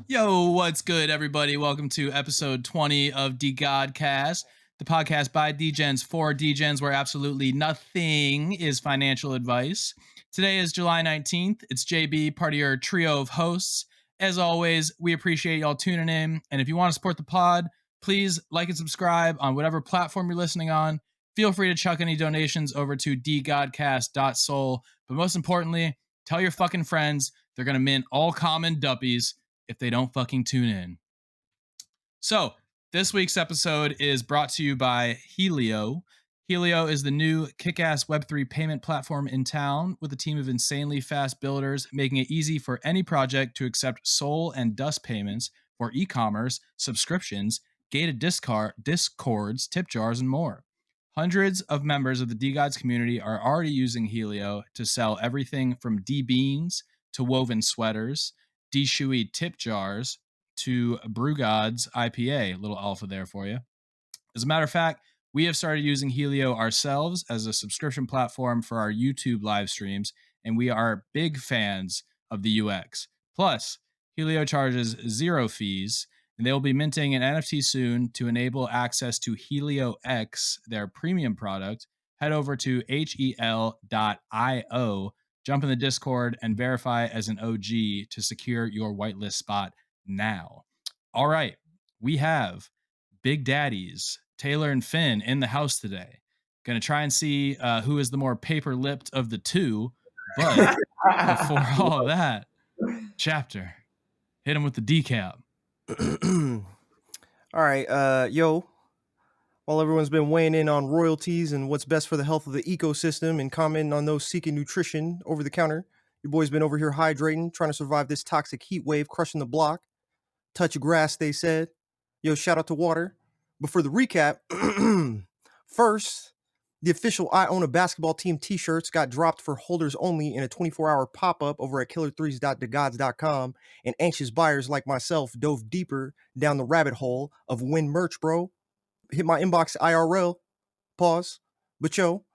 Yo, what's good, everybody? Welcome to episode 20 of DeGodCast, the podcast by DGens for DGens, where absolutely nothing is financial advice. Today is July 19th. It's JB, part of your trio of hosts. As always, we appreciate y'all tuning in. And if you want to support the pod, please like and subscribe on whatever platform you're listening on. Feel free to chuck any donations over to dgodcast.soul. But most importantly, tell your fucking friends they're going to mint all common Duppies if they don't fucking tune in. So, this week's episode is brought to you by Helio. Helio is the new kick-ass Web3 payment platform in town with a team of insanely fast builders, making it easy for any project to accept Sol and Dust payments for e-commerce, subscriptions, gated discords, tip jars, and more. Hundreds of members of the DeGods community are already using Helio to sell everything from D-beans to woven sweaters, D-Shui tip jars to BrewGods IPA, little alpha there for you. As a matter of fact, we have started using Helio ourselves as a subscription platform for our YouTube live streams, and we are big fans of the UX. Plus, Helio charges zero fees, and they will be minting an NFT soon to enable access to Helio X, their premium product. Head over to hel.io, jump in the Discord, and verify as an OG to secure your whitelist spot now. All right, we have Big Daddies, Taylor and Finn, in the house today. Going to try and see who is the more paper-lipped of the two. But before all of that, Chapter, hit him with the decap. All right, yo. While everyone's been weighing in on royalties and what's best for the health of the ecosystem and commenting on those seeking nutrition over the counter, your boy's been over here hydrating, trying to survive this toxic heat wave, crushing the block. Touch of grass, they said. Yo, shout out to water. But for the recap, first, the official I Own a Basketball Team t-shirts got dropped for holders only in a 24-hour pop-up over at killer3s.degods.com, and anxious buyers like myself dove deeper down the rabbit hole of win merch, bro. Hit my inbox IRL. Pause. But yo,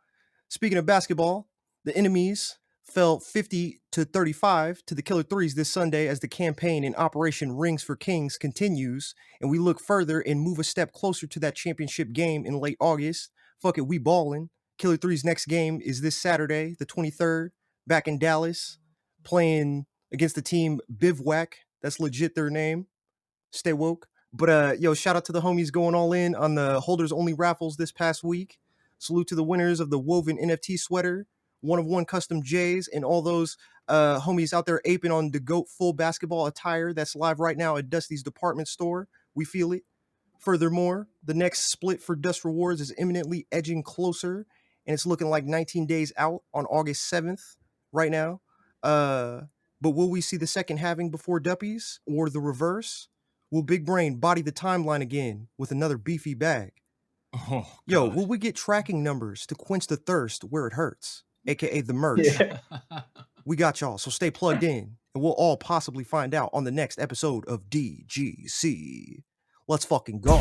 speaking of basketball, the enemies fell 50-35 to the Killer Threes this Sunday as the campaign in Operation Rings for Kings continues, and we look further and move a step closer to that championship game in late August. Fuck it, we ballin'. Killer Threes' next game is this Saturday, the 23rd, back in Dallas, playing against the team Bivouac. That's legit their name. Stay woke. But yo, shout out to the homies going all in on the holders only raffles this past week. Salute to the winners of the woven NFT sweater, one-of-one custom J's, and all those homies out there aping on the GOAT full basketball attire that's live right now at Dusty's department store. We feel it. Furthermore, the next split for Dust Rewards is imminently edging closer, and it's looking like 19 days out on August 7th right now. But will we see the second halving before Duppies or the reverse? Will Big Brain body the timeline again with another beefy bag? Oh, yo, will we get tracking numbers to quench the thirst where it hurts, aka the merch? Yeah. We got y'all, so stay plugged in, and we'll all possibly find out on the next episode of DGC. Let's fucking go.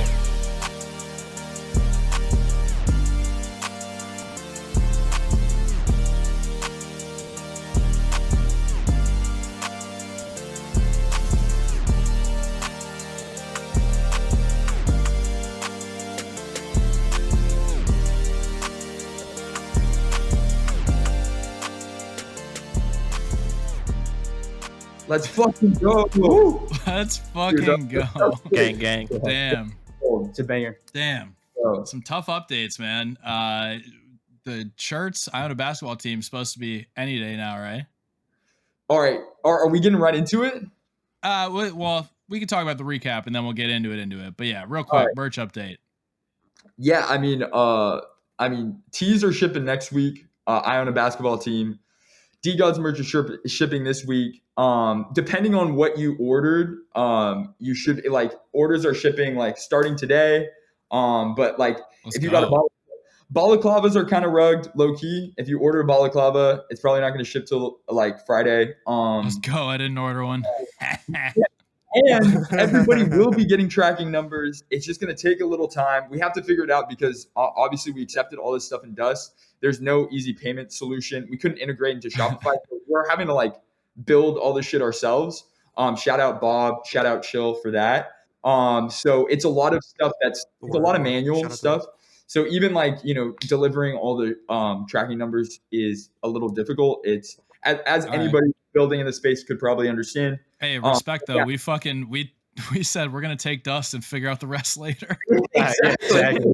Let's fucking go. Woo. Let's fucking go. Gang, gang. Damn. Oh, it's a banger. Damn. Oh. Some tough updates, man. The shirts, I Own a Basketball Team, supposed to be any day now, right? All right. Are we getting right into it? Well, we can talk about the recap and then we'll get into it. But yeah, real quick, merch update. Yeah, I mean, tees are shipping next week. I Own a Basketball Team. DeGod's merch is shipping this week. Depending on what you ordered, you should orders are shipping starting today. But if you got a balaclavas are kind of rugged, low key. If you order a balaclava, it's probably not going to ship till Friday. Let's go. I didn't order one. And everybody will be getting tracking numbers. It's just going to take a little time. We have to figure it out because obviously we accepted all this stuff in Dust. There's no easy payment solution. We couldn't integrate into Shopify. So we're having to build all this shit ourselves. Shout out Bob, shout out Chill for that. So it's a lot of stuff it's a lot of manual stuff. So even like, delivering all the tracking numbers is a little difficult. It's as anybody building in the space could probably understand. Hey, respect though. We said we're gonna take dust and figure out the rest later. Exactly.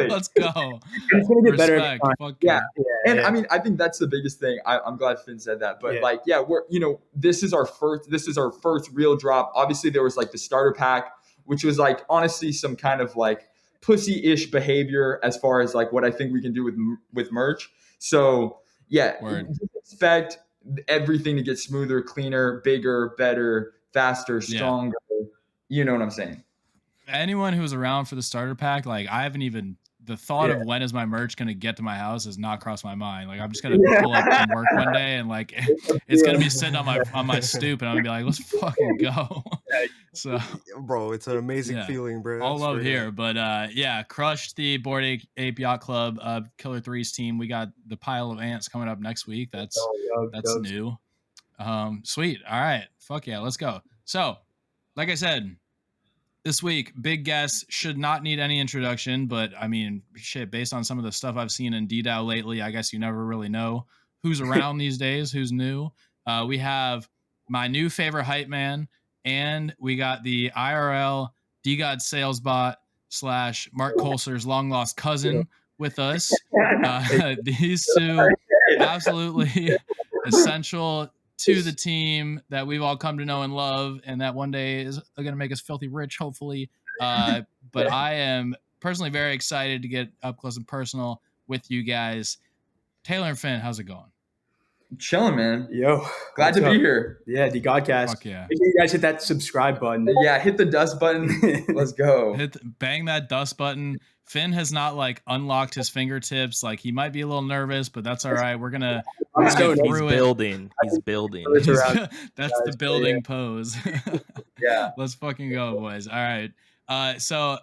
Let's go. It's gonna get better. Fuck yeah. And I mean, I think that's the biggest thing. I'm glad Finn said that. But we're this is our first real drop. Obviously, there was like the starter pack, which was like honestly some kind of like pussy-ish behavior as far as like what I think we can do with merch. So expect everything to get smoother, cleaner, bigger, better, faster, stronger. You know what I'm saying? Anyone who was around for the starter pack, like I haven't even the thought of when is my merch gonna get to my house has not crossed my mind. Like I'm just gonna pull up from work one day and like it's gonna be sitting on my stoop and I'm gonna be like, let's fucking go. So bro, it's an amazing feeling, bro. All love here. But crushed the Bored Ape Yacht Club Killer Threes team. We got the Pile of Ants coming up next week. That's new. Sweet. All right. Fuck yeah, let's go. So like I said, this week, big guest should not need any introduction, but I mean, shit, based on some of the stuff I've seen in DDAO lately, I guess you never really know who's around these days, who's new. We have my new favorite hype man, and we got the IRL DeGod sales bot / Mark Kolser's long lost cousin with us. These two absolutely essential to the team that we've all come to know and love, and that one day is going to make us filthy rich, hopefully. But I am personally very excited to get up close and personal with you guys. Taylor and Finn, how's it going? Chilling, man. Yo, glad to be here. Yeah, DeGodCast. Fuck yeah. Make sure you guys hit that subscribe button. Yeah, hit the dust button. Let's go. Bang that dust button. Finn has not like unlocked his fingertips. Like he might be a little nervous, but that's all right. We're gonna He's building. He's building. That's the building pose. Yeah. Let's fucking go, boys. All right. So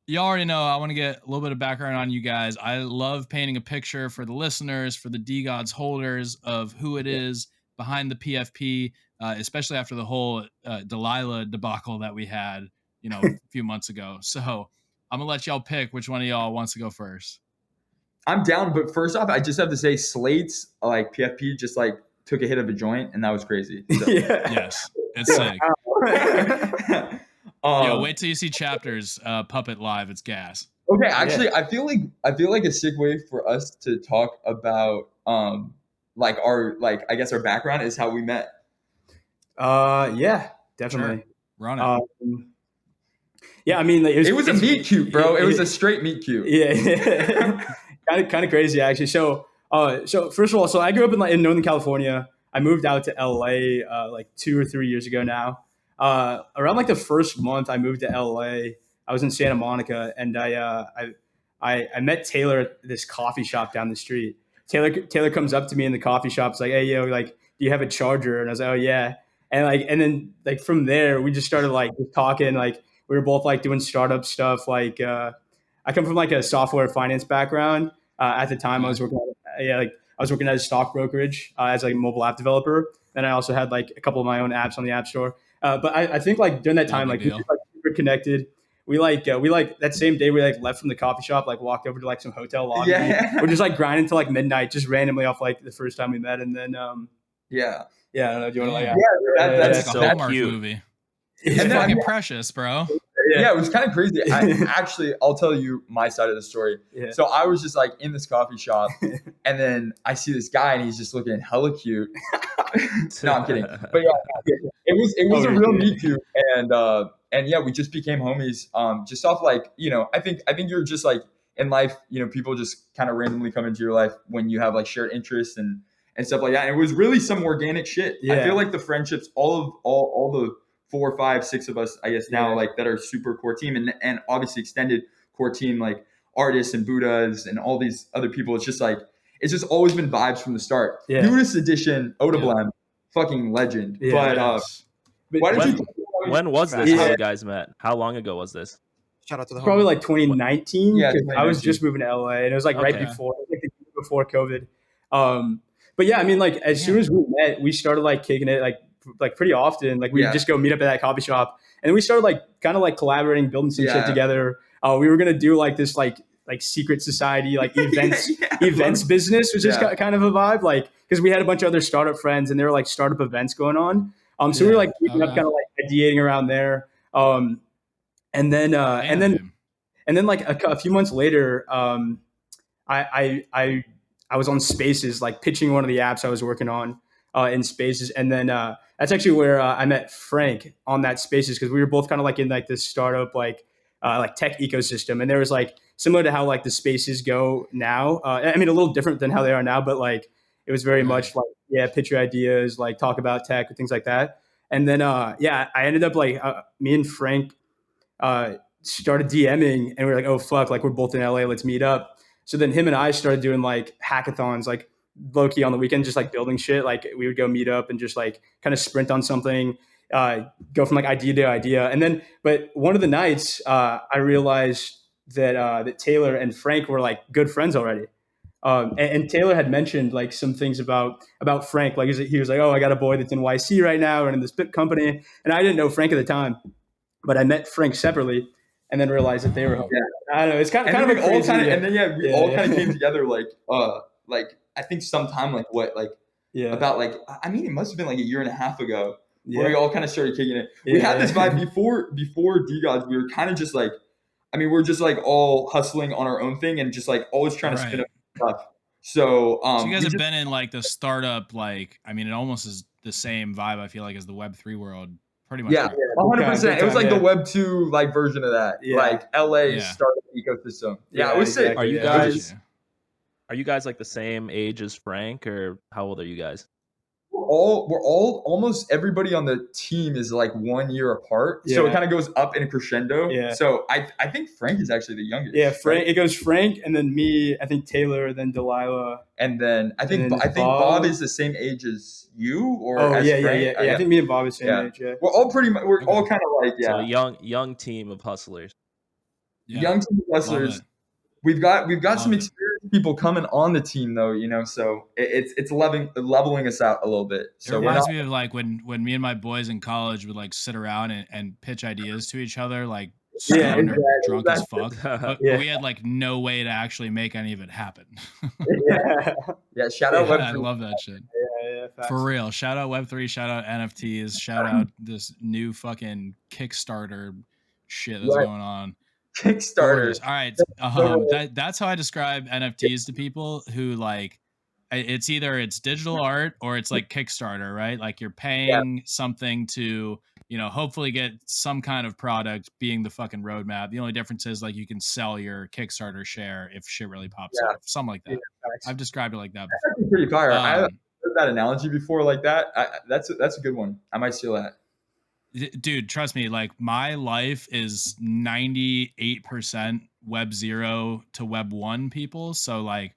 you already know I want to get a little bit of background on you guys. I love painting a picture for the listeners, for the DeGods holders of who it is behind the PFP, especially after the whole Delilah debacle that we had, a few months ago. So I'm gonna let y'all pick which one of y'all wants to go first. I'm down, but first off, I just have to say Slate's like PFP just like took a hit of a joint, and that was crazy. So. Yes, it's sick. Yo, wait till you see Chapters puppet live. It's gas. Okay, actually, I feel like a sick way for us to talk about like our I guess our background is how we met. Yeah, definitely. Sure. We're on it. Yeah, I mean, it was a meet cute, bro. It was a straight meet cute. Yeah, kind of crazy actually. So first of all, I grew up in Northern California. I moved out to LA like 2 or 3 years ago now. Around like the first month I moved to LA, I was in Santa Monica, and I met Taylor at this coffee shop down the street. Taylor comes up to me in the coffee shop. It's like, hey, yo, like, do you have a charger? And I was like, oh yeah. And then from there we just started like just talking. Like we were both like doing startup stuff. Like I come from like a software finance background. At the time I was working at a stock brokerage as like a mobile app developer. Then I also had like a couple of my own apps on the App Store. But I think like during that time, like we were like super connected. We that same day we like left from the coffee shop, like walked over to like some hotel lobby. Yeah. We're just like grinding till like midnight, just randomly off like the first time we met. And then I don't know. Do you want to that's so like a Hallmark cute. Movie. It's fucking precious, bro. Yeah, it was kind of crazy. I'll tell you my side of the story. Yeah. So I was just like in this coffee shop, and then I see this guy, and he's just looking hella cute. No, I'm kidding. But yeah, it was a real meet cute, and yeah, we just became homies. Just off like I think you're just like in life, people just kind of randomly come into your life when you have like shared interests and stuff like that. And it was really some organic shit. Yeah. I feel like the friendships, all the 4, 5, 6 of us, I guess now, like that are super core team and obviously extended core team, like artists and Buddhas and all these other people. It's just always been vibes from the start. Yeah. Newest edition, Odablem, fucking legend. Yeah. But why did you? When was this? How you guys met? How long ago was this? Shout out to the probably like 2019. Yeah, I was just moving to LA, and it was like right before COVID. But yeah, I mean, like as soon as we met, we started like kicking it like like pretty often. Like we would just go meet up at that coffee shop, and we started like kind of like collaborating, building some shit together. We were gonna do like this like secret society like events business, which is kind of a vibe, like because we had a bunch of other startup friends, and there were like startup events going on. So we were like kind of like ideating around there. And then like a few months later, I was on Spaces, like pitching one of the apps I was working on in Spaces, and then that's actually where I met Frank on that Spaces, because we were both kind of like in like this startup like tech ecosystem, and there was like similar to how like the Spaces go now. I mean, a little different than how they are now, but like it was very much like pitch your ideas, like talk about tech and things like that. And then I ended up like me and Frank started DMing, and we were like, oh fuck, like we're both in LA, let's meet up. So then him and I started doing like hackathons, like low key on the weekend, just like building shit. Like we would go meet up and just like kind of sprint on something, go from like idea to idea. And then, but one of the nights I realized that Taylor and Frank were like good friends already. And Taylor had mentioned like some things about Frank. Like he was like, oh, I got a boy that's in YC right now and in this big company. And I didn't know Frank at the time, but I met Frank separately and then realized that they were. I don't know. It's kind of a crazy. And then we all kind of came together like I think sometime about like, I mean, it must have been like a year and a half ago where we all kind of started kicking it. We had this vibe before DeGods. We were kind of just like, I mean, we're just like all hustling on our own thing and just like always trying to spin up stuff. So you guys have been in like the startup, like, I mean, it almost is the same vibe, I feel like, as the Web3 world. Pretty much. Yeah, 100%. It was like the Web 2 like version of that. Like LA startup ecosystem. Yeah, I would say. Are you guys like the same age as Frank, or how old are you guys? We're all almost everybody on the team is like 1 year apart. So it kind of goes up in a crescendo. Yeah. So I think Frank is actually the youngest. Yeah, Frank. Right? It goes Frank, and then me, I think Taylor, then Delilah. And then I think Bob is the same age as you, or as Frank. I think me and Bob is the same age. Yeah. We're all pretty much all kind of like So young team of hustlers. Yeah. Young team of hustlers. We've got some experienced people coming on the team though, you know, so it's leveling us out a little bit. So it reminds me of like when me and my boys in college would like sit around and pitch ideas to each other, like drunk as fuck. But we had like no way to actually make any of it happen. Shout out Web3. I love that shit. Yeah, for real. Shout out Web3, shout out NFTs, shout out this new fucking Kickstarter shit that's going on. Kickstarter. All right. That's how I describe NFTs to people who like, it's either it's digital art or it's like Kickstarter, right? Like you're paying something to, you know, hopefully get some kind of product being the fucking roadmap. The only difference is like you can sell your Kickstarter share if shit really pops up, something like that. Yeah, I've described it like that before. That's pretty fire. I've heard that analogy before like that. That's a good one. I might steal that. Dude, trust me, like my life is 98% Web 0 to Web 1 people. So like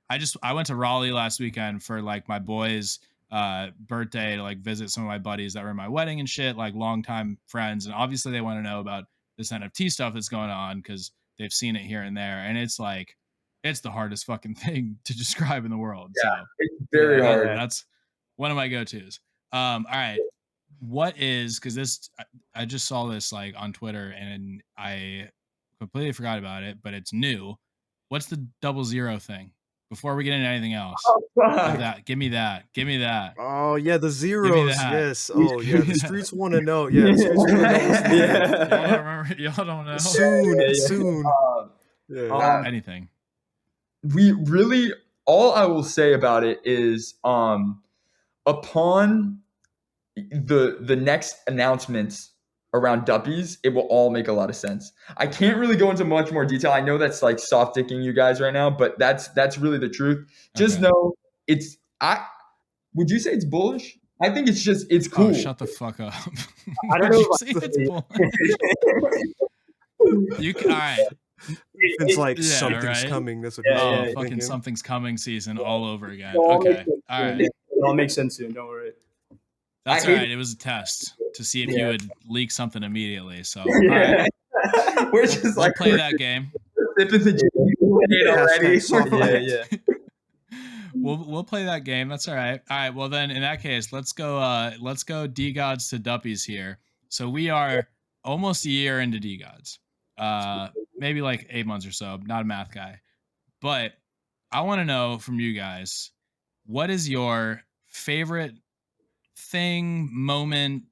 I went to Raleigh last weekend for like my boys' birthday to like visit some of my buddies that were in my wedding and shit, like longtime friends. And obviously they want to know about this NFT stuff that's going on because they've seen it here and there. And it's like, it's the hardest fucking thing to describe in the world. Yeah, so it's very hard. That's one of my go-tos. All right. What is, because this, I just saw this like on Twitter and I completely forgot about it, but it's new. What's the 00 thing? Before we get into anything else, give me that. Oh yeah, the zeros. Yes. Oh yeah, the streets want to know. Yeah, the streets want to know. Y'all don't know. Soon. Anything. We really, all I will say about it is, upon the next announcements around Duppies, it will all make a lot of sense. I can't really go into much more detail. I know that's like soft dicking you guys right now, but that's really the truth. Just know would you say it's bullish? I think it's cool. Oh, shut the fuck up. I don't know. You say it's bullish. All right. It's like something's coming. That's what fucking thinking. Something's coming season all over again. Okay. All right. It all makes sense soon. Don't worry. That's all right. It was a test to see if you would leak something immediately. So we're just we'll play that game. Already. We'll play that game. That's all right. All right. Well, then in that case, let's go DeGods to Duppies here. So we are almost a year into DeGods. Maybe like 8 months or so. I'm not a math guy, but I want to know from you guys, what is your favorite thing, moment,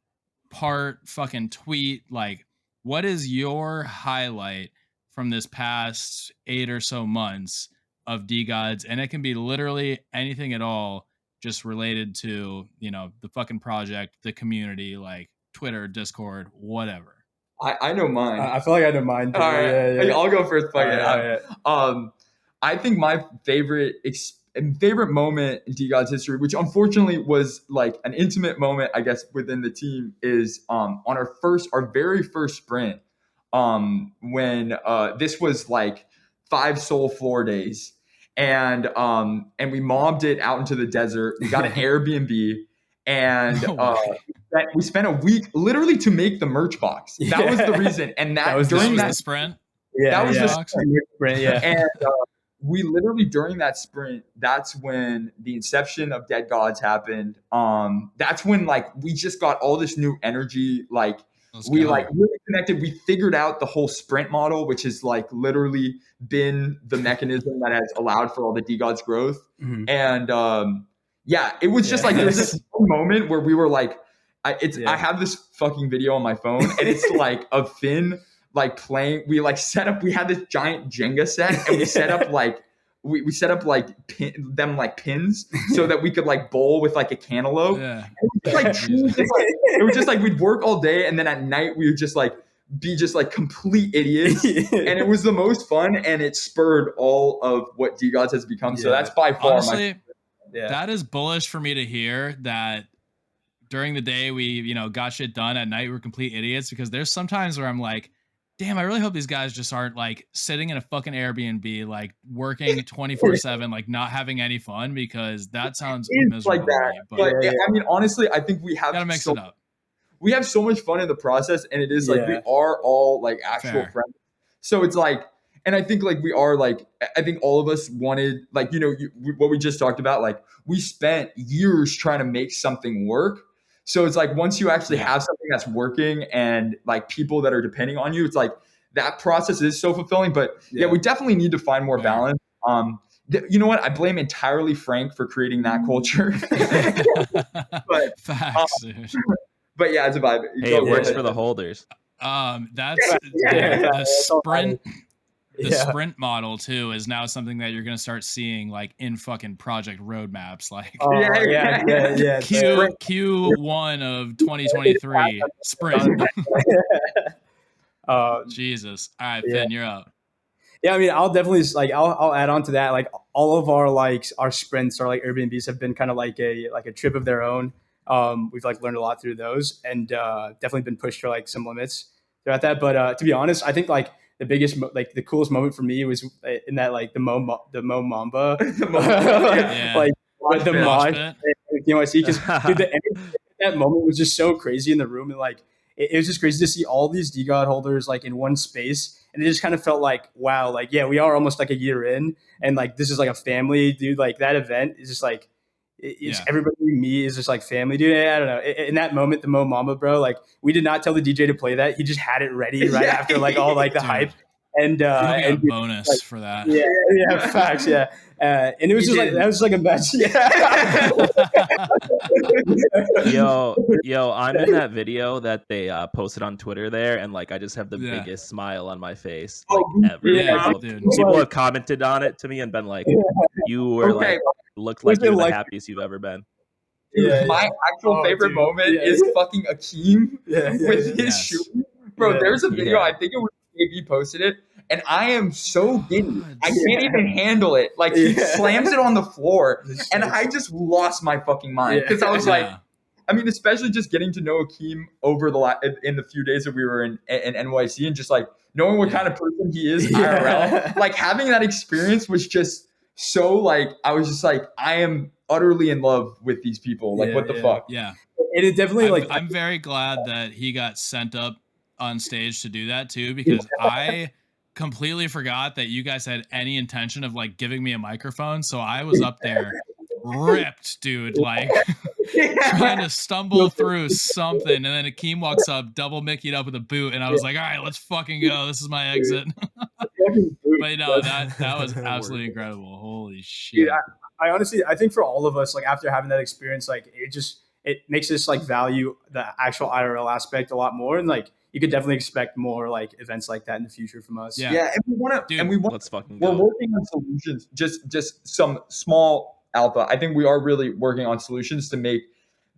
part, fucking tweet? Like, what is your highlight from this past 8 or so months of DeGods? And it can be literally anything at all, just related to, you know, the fucking project, the community, like Twitter, Discord, whatever. I know mine. I feel like I know mine. All right, Yeah. I'll go first. Fuck it. Yeah. I think my favorite moment in DeGod's history, which unfortunately was like an intimate moment, I guess, within the team, is on our very first sprint, when this was like 5 soul floor days, and we mobbed it out into the desert. We got an Airbnb, and we spent a week literally to make the merch box. That was the reason, and that was during the sprint. That was the sprint. Yeah, and we literally, during that sprint, that's when the inception of Dead Gods happened. That's when like we just got all this new energy. Like we like really connected. We figured out the whole sprint model, which has like literally been the mechanism that has allowed for all the DeGods growth. Mm-hmm. And it was just like there's this one moment where we were like, I have this fucking video on my phone, and it's like of Finn like playing. We like set up. We had this giant Jenga set, and we set up like we set up like them like pins so that we could like bowl with like a cantaloupe. Yeah. It was just like we'd work all day, and then at night we would just like be just like complete idiots, and it was the most fun, and it spurred all of what DeGods has become. So that's by far honestly, that is bullish for me to hear that. During the day, we, you know, got shit done. At night, we're complete idiots, because there's sometimes where I'm like, damn, I really hope these guys just aren't like sitting in a fucking Airbnb, like working 24/7, like not having any fun, because that sounds miserable. Like that. But I mean, honestly, I think we have gotta mix it up. We have so much fun in the process, and it is like we are all like actual friends. So it's like, and I think like we are like, I think all of us wanted, like, you know, what we just talked about, like we spent years trying to make something work. So it's like once you actually have something that's working and like people that are depending on you, it's like that process is so fulfilling. But we definitely need to find more balance. You know what? I blame entirely Frank for creating that culture. But, facts, dude. But yeah, it's a vibe. Hey, it works for the holders. That's the sprint. The sprint model too is now something that you're going to start seeing like in fucking project roadmaps. Like Q1 of 2023 sprint. Jesus. All right, Finn, you're up. Yeah, I mean, I'll definitely like I'll add on to that. Like all of our sprints or like Airbnbs have been kind of like a trip of their own. We've like learned a lot through those, and definitely been pushed to like some limits throughout that. But to be honest, I think like the biggest, like the coolest moment for me was in that like the Mo Mamba, like the mod NYC, because that moment was just so crazy in the room, and like it was just crazy to see all these DeGod holders like in one space, and it just kind of felt like, wow, like we are almost like a year in, and like this is like a family, dude. Like that event is just like it's everybody. Me is just like family, dude. I don't know. In that moment, the Mo Mamba, bro, like we did not tell the DJ to play that. He just had it ready right after like all like the hype, and a bonus like, for that. Yeah, facts. Yeah, and it was just like that was like a match. Yo, I'm in that video that they posted on Twitter there, and like I just have the biggest smile on my face like ever. People have commented on it to me and been like, "You were like looked like you're the happiest you've ever been." My actual favorite moment is fucking Akeem with his shoe. Bro, there's a video, I think it was KB posted it, and I am so giddy. I can't even handle it. Like, he slams it on the floor, and I just lost my fucking mind. Because I was like, I mean, especially just getting to know Akeem over in the few days that we were in NYC, and just like knowing what kind of person he is IRL. Like, having that experience was just so like, I was just like, I am utterly in love with these people. Like, what the fuck? Yeah. And it definitely I'm very glad that he got sent up on stage to do that too, because I completely forgot that you guys had any intention of like giving me a microphone. So I was up there ripped, dude. Like trying to stumble through something, and then Akeem walks up, double Mickey'd up with a boot, and I was like, all right, let's fucking go. This is my exit. But no, that was absolutely incredible. Holy shit. Dude, I honestly, I think for all of us, like after having that experience, like it makes us like value the actual IRL aspect a lot more, and like you could definitely expect more like events like that in the future from us. Yeah, and we want to, let's fucking go. We're working on solutions, just some small alpha. I think we are really working on solutions to make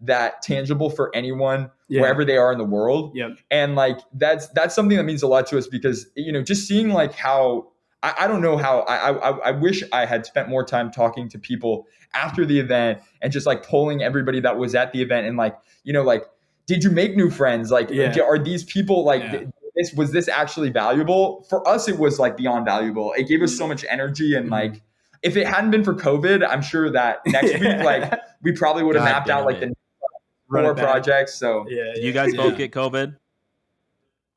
that tangible for anyone wherever they are in the world. And like that's something that means a lot to us, because just seeing like how I don't know how I wish I had spent more time talking to people after the event and just like polling everybody that was at the event and like like, did you make new friends? Like are these people like was this actually valuable? For us it was like beyond valuable. It gave us so much energy, and like if it hadn't been for COVID, I'm sure that next week like we probably would have mapped out like the 4 projects. So did you guys both get COVID?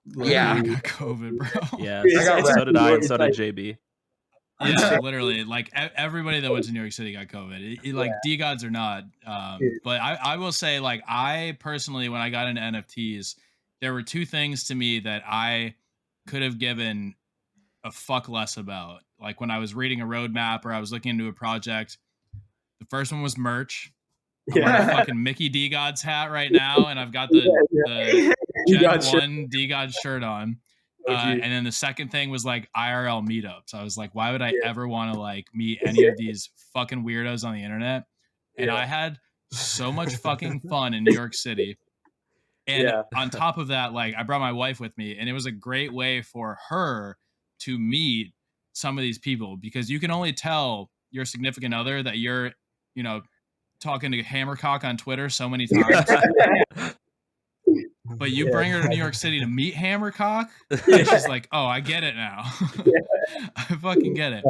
Yeah, I got COVID, bro. Yeah, so did I, and so did JB. Yeah, literally, like everybody that went to New York City got COVID. Like DeGods or not, but I will say, like I personally, when I got into NFTs, there were 2 things to me that I could have given a fuck less about. Like when I was reading a roadmap or I was looking into a project, the first one was merch. I'm wearing a fucking Mickey DeGods hat right now, and I've got the Gen 1 DeGods shirt on. And then the second thing was like IRL meetups. I was like, why would I ever want to like meet any of these fucking weirdos on the internet? And I had so much fucking fun in New York City. And on top of that, like I brought my wife with me, and it was a great way for her to meet some of these people, because you can only tell your significant other that you're, talking to Hammercock on Twitter so many times. But you bring her to New York City to meet Hammercock, and she's like, oh, I get it now. I fucking get it.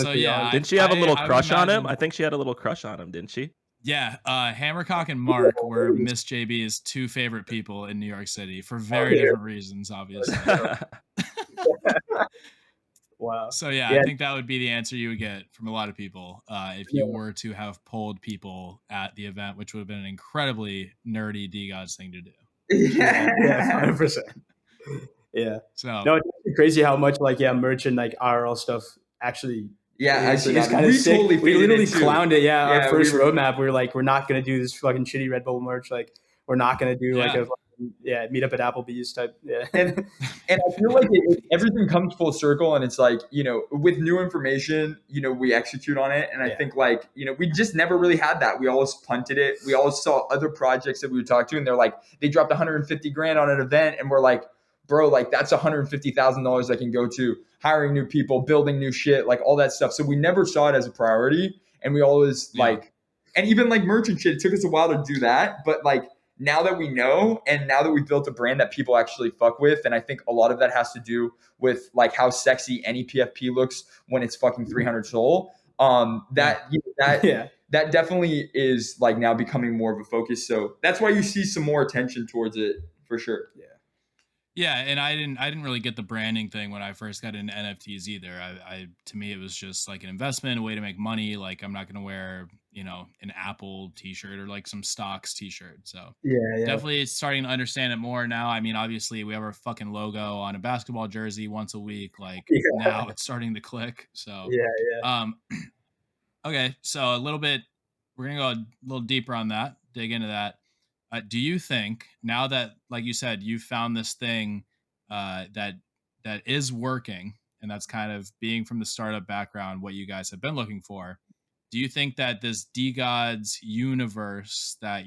So yeah. Didn't she have a little crush on him? I think she had a little crush on him, didn't she? Yeah. Hammercock and Mark were Miss JB's 2 favorite people in New York City for very different reasons, obviously. Wow. So yeah, I think that would be the answer you would get from a lot of people if you were to have polled people at the event, which would have been an incredibly nerdy DeGods thing to do. Yeah, 100%. Yeah. So no, it's crazy how much like merch and like IRL stuff actually. I see. It's kind of sick. Totally we literally clowned it. Our first roadmap, we were like, we're not gonna do this fucking shitty Red Bull merch. Like, we're not gonna do like a meet up at Applebee's type. And I feel like everything comes full circle, and it's like with new information, we execute on it, and I think like we just never really had that. We always punted it. We always saw other projects that we would talk to, and they're like, they dropped 150 grand on an event, and we're like, bro, like that's $150,000 I can go to hiring new people, building new shit, like all that stuff. So we never saw it as a priority, and we always like, and even like merch and shit, it took us a while to do that, but like now that we know, and now that we've built a brand that people actually fuck with, and I think a lot of that has to do with like how sexy any PFP looks when it's fucking 300 Sol. That definitely is like now becoming more of a focus. So that's why you see some more attention towards it for sure. Yeah, and I didn't really get the branding thing when I first got into NFTs either. To me it was just like an investment, a way to make money. Like I'm not gonna wear an Apple t-shirt or like some stocks t-shirt. So definitely starting to understand it more now. I mean, obviously we have our fucking logo on a basketball jersey once a week. Like now it's starting to click. So okay, so we're gonna go a little deeper on that, dig into that. Do you think now that, like you said, you found this thing that is working, and that's kind of being from the startup background, what you guys have been looking for? Do you think that this DeGods universe that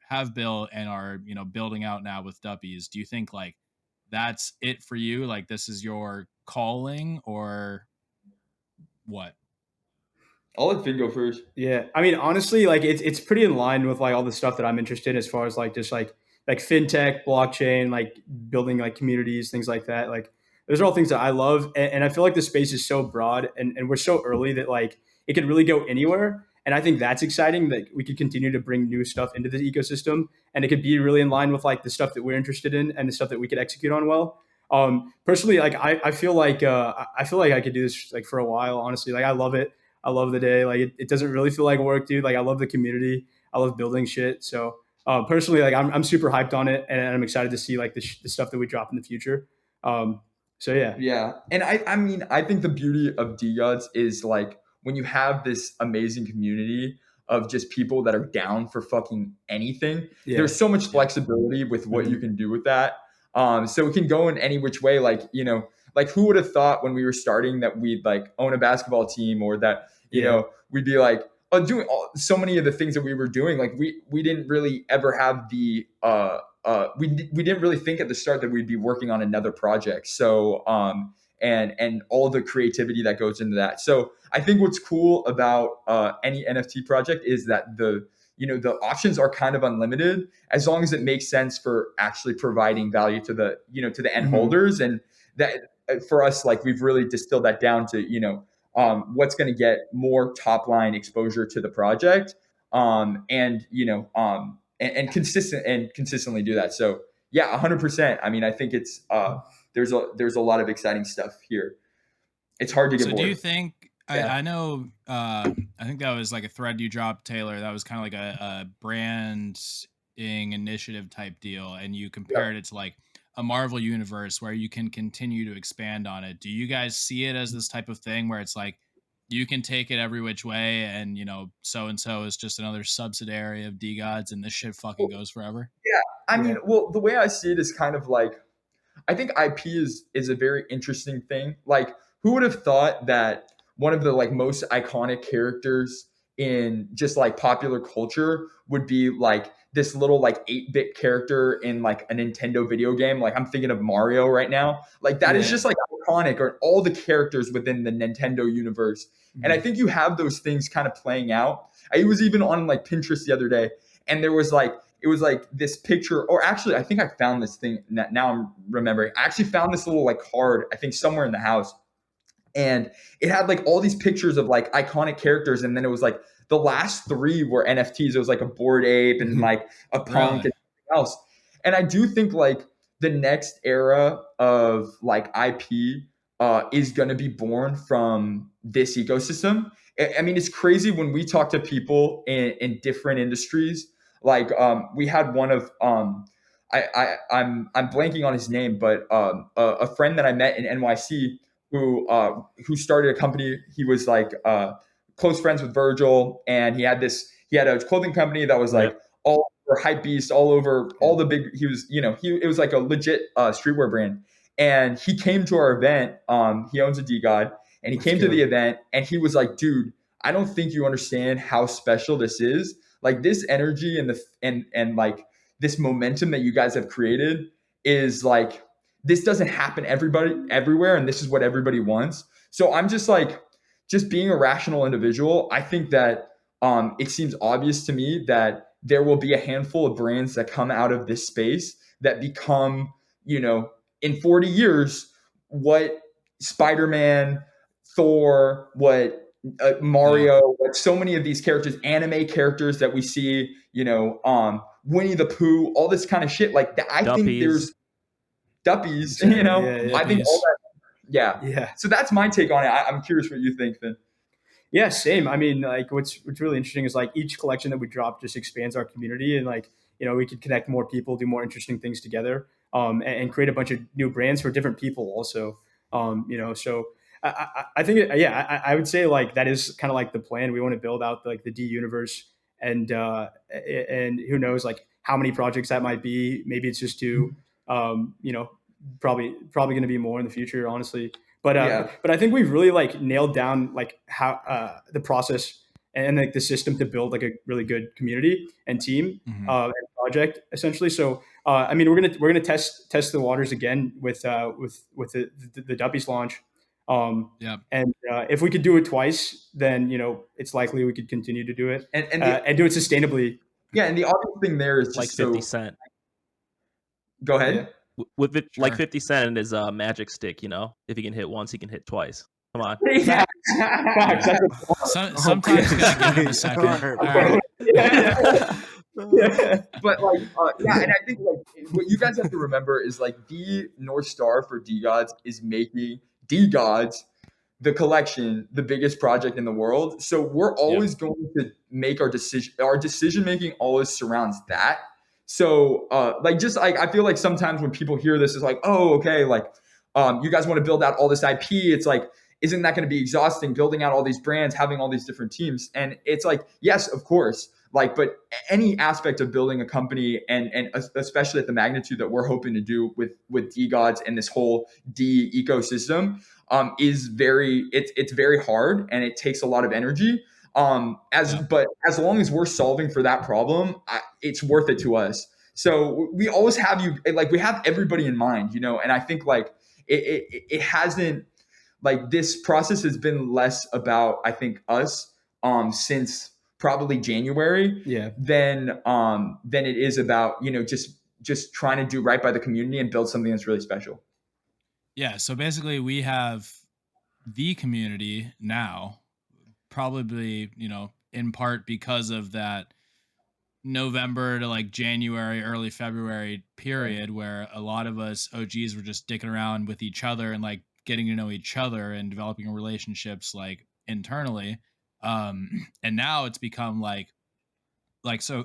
have built and are building out now with Duppies, do you think like that's it for you? Like this is your calling, or what? I'll let Finn go first. Yeah, I mean, honestly, like it's pretty in line with like all the stuff that I'm interested in as far as like just like fintech, blockchain, like building like communities, things like that. Like those are all things that I love, and I feel like the space is so broad, and we're so early that like it could really go anywhere. And I think that's exciting that we could continue to bring new stuff into the ecosystem, and it could be really in line with like the stuff that we're interested in and the stuff that we could execute on well. Personally, like I feel like I could do this like for a while. Honestly, like I love it. I love the day. Like it doesn't really feel like work, dude. Like I love the community. I love building shit. So personally, like I'm super hyped on it, and I'm excited to see like the stuff that we drop in the future. So yeah. Yeah. And I mean, I think the beauty of DeGods is like when you have this amazing community of just people that are down for fucking anything, there's so much flexibility with what you can do with that. So it can go in any which way. Like, you know, like who would have thought when we were starting that we'd like own a basketball team, or that, you know, we'd be like, doing so many of the things that we were doing. Like we didn't really ever have the, we didn't really think at the start that we'd be working on another project. So, and all the creativity that goes into that. So I think what's cool about any NFT project is that the options are kind of unlimited as long as it makes sense for actually providing value to the, to the end holders. And that for us, like we've really distilled that down to, what's going to get more top line exposure to the project. And consistently do that. So yeah, 100%. I mean, I think it's there's a lot of exciting stuff here. It's hard to get bored. Do you think? I know. I think that was like a thread you dropped, Taylor. That was kind of like a branding initiative type deal, and you compared it to like a Marvel universe where you can continue to expand on it. Do you guys see it as this type of thing where it's like you can take it every which way, and so and so is just another subsidiary of DeGods, and this shit fucking goes forever? Yeah, I mean, well, the way I see it is kind of like, I think IP is a very interesting thing. Like, who would have thought that one of the like most iconic characters in just like popular culture would be like this little like 8-bit character in like a Nintendo video game? Like I'm thinking of Mario right now. Like that is just like iconic, or all the characters within the Nintendo universe. And I think you have those things kind of playing out. I was even on like Pinterest the other day, and it was like this picture, or actually I think I found this thing now I'm remembering. I actually found this little like card, I think somewhere in the house. And it had like all these pictures of like iconic characters. And then it was like the last 3 were NFTs. It was like a Bored Ape and like a Punk and something else. And I do think like the next era of like IP is going to be born from this ecosystem. I mean, it's crazy when we talk to people in different industries. Like we had one of I'm blanking on his name, but a friend that I met in NYC who started a company. He was like close friends with Virgil, and he had a clothing company that was like all over Hypebeast, all over all the big. He was it was like a legit streetwear brand, and he came to our event. He owns a DeGod, and he came to the event, and he was like, "Dude, I don't think you understand how special this is. Like this energy and like this momentum that you guys have created is like." This doesn't happen everywhere, and this is what everybody wants. So I'm just like, just being a rational individual, I think that it seems obvious to me that there will be a handful of brands that come out of this space that become, in 40 years, what Spider-Man, Thor, what Mario, what so many of these characters, anime characters that we see, Winnie the Pooh, all this kind of shit. Like I think there's Duppies, I think all that. Yeah. So that's my take on it. I'm curious what you think, Finn. Yeah, same. I mean, like what's really interesting is like each collection that we drop just expands our community, and like, we could connect more people, do more interesting things together, and create a bunch of new brands for different people also. So I think, I would say like that is kind of like the plan. We want to build out like the D universe, and who knows like how many projects that might be. Maybe it's just 2. Probably going to be more in the future, honestly. But I think we've really like nailed down like how the process and like the system to build like a really good community and team and project essentially. So I mean, we're gonna test the waters again with the Duppies launch. And if we could do it twice, then it's likely we could continue to do it and do it sustainably. Yeah, and the obvious thing there is just like 50 Cent. Go ahead. Yeah. With like 50 Cent and his magic stick, if he can hit once, he can hit twice. Come on. Sometimes you gotta give him a second. But like, and I think like what you guys have to remember is like the North Star for DeGods is making DeGods the collection, the biggest project in the world. So we're always going to make our decision making always surrounds that. So like just like I feel like sometimes when people hear this, it's like, oh, okay, like you guys want to build out all this IP. It's like, isn't that going to be exhausting building out all these brands, having all these different teams? And it's like, yes, of course. Like, but any aspect of building a company and especially at the magnitude that we're hoping to do with DeGods and this whole D ecosystem is it's very hard and it takes a lot of energy. But as long as we're solving for that problem, it's worth it to us. So we always have we have everybody in mind, you know, and I think like it hasn't, like this process has been less about, I think, us since probably January than it is about, you know, just trying to do right by the community and build something that's really special. Yeah, so basically we have the community now, probably, you know, in part because of that November to like January, early February period where a lot of us OGs were just dicking around with each other and like getting to know each other and developing relationships like internally. And now it's become like so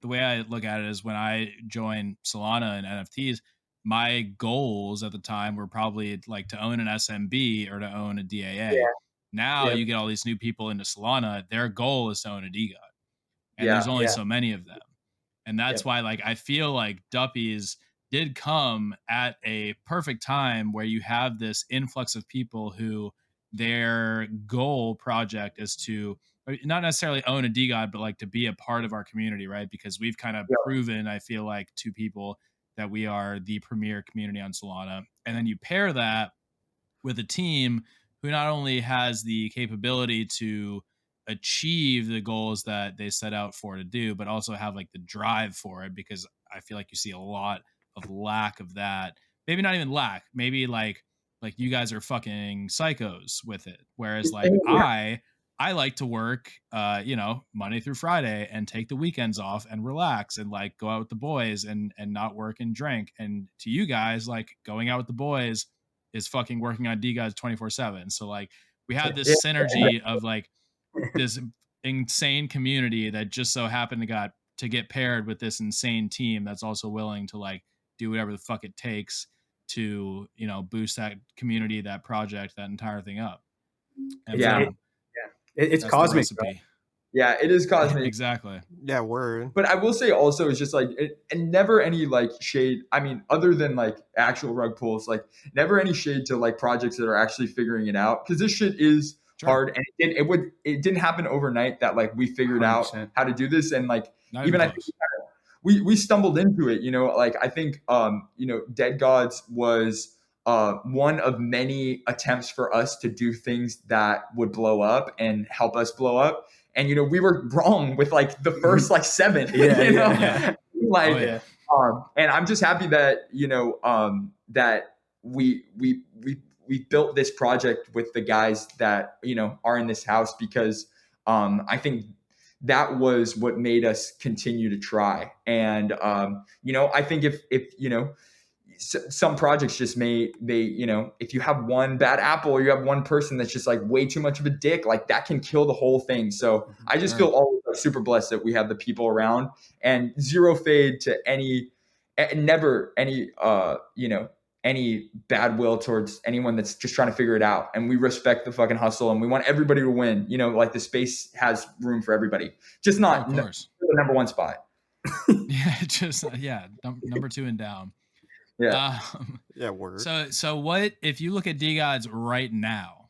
the way I look at it is when I joined Solana and NFTs, my goals at the time were probably like to own an SMB or to own a DAA. Now you get all these new people into Solana, their goal is to own a DeGod. And there's only so many of them. And that's why like I feel like Duppies did come at a perfect time where you have this influx of people who their goal project is to not necessarily own a DeGod, but like to be a part of our community, right? Because we've kind of proven, I feel like, to people that we are the premier community on Solana. And then you pair that with a team who not only has the capability to achieve the goals that they set out for to do, but also have like the drive for it, because I feel like you see a lot of lack of that. Maybe not even lack, maybe like you guys are fucking psychos with it. Whereas like I like to work, you know, Monday through Friday and take the weekends off and relax and like go out with the boys and not work and drink. And to you guys, like going out with the boys is fucking working on DeGods 24/7. So like we have this synergy of like this insane community that just so happened to get paired with this insane team that's also willing to like do whatever the fuck it takes to, you know, boost that community, that project, that entire thing up. And it's cosmic. Yeah, it is cosmic. Exactly. Yeah, word. But I will say also, it's just like, and never any like shade. I mean, other than like actual rug pulls, like never any shade to like projects that are actually figuring it out. Cause this shit is hard. And it didn't happen overnight that like we figured 100%. Out how to do this. And like, even I think we stumbled into it, you know, like I think, you know, Dead Gods was one of many attempts for us to do things that would blow up and help us blow up. And, you know, we were wrong with like the first like 7, you know, like, and I'm just happy that, you know, that we built this project with the guys that, you know, are in this house, because I think that was what made us continue to try. And, you know, I think if, you know, some projects just you know, if you have one bad apple or you have one person that's just like way too much of a dick, like that can kill the whole thing. So I just feel always super blessed that we have the people around, and zero fade to never any, you know, any bad will towards anyone that's just trying to figure it out. And we respect the fucking hustle and we want everybody to win. You know, like the space has room for everybody, just not the number 1 spot. Number 2 and down. Word. So what if you look at DeGods right now?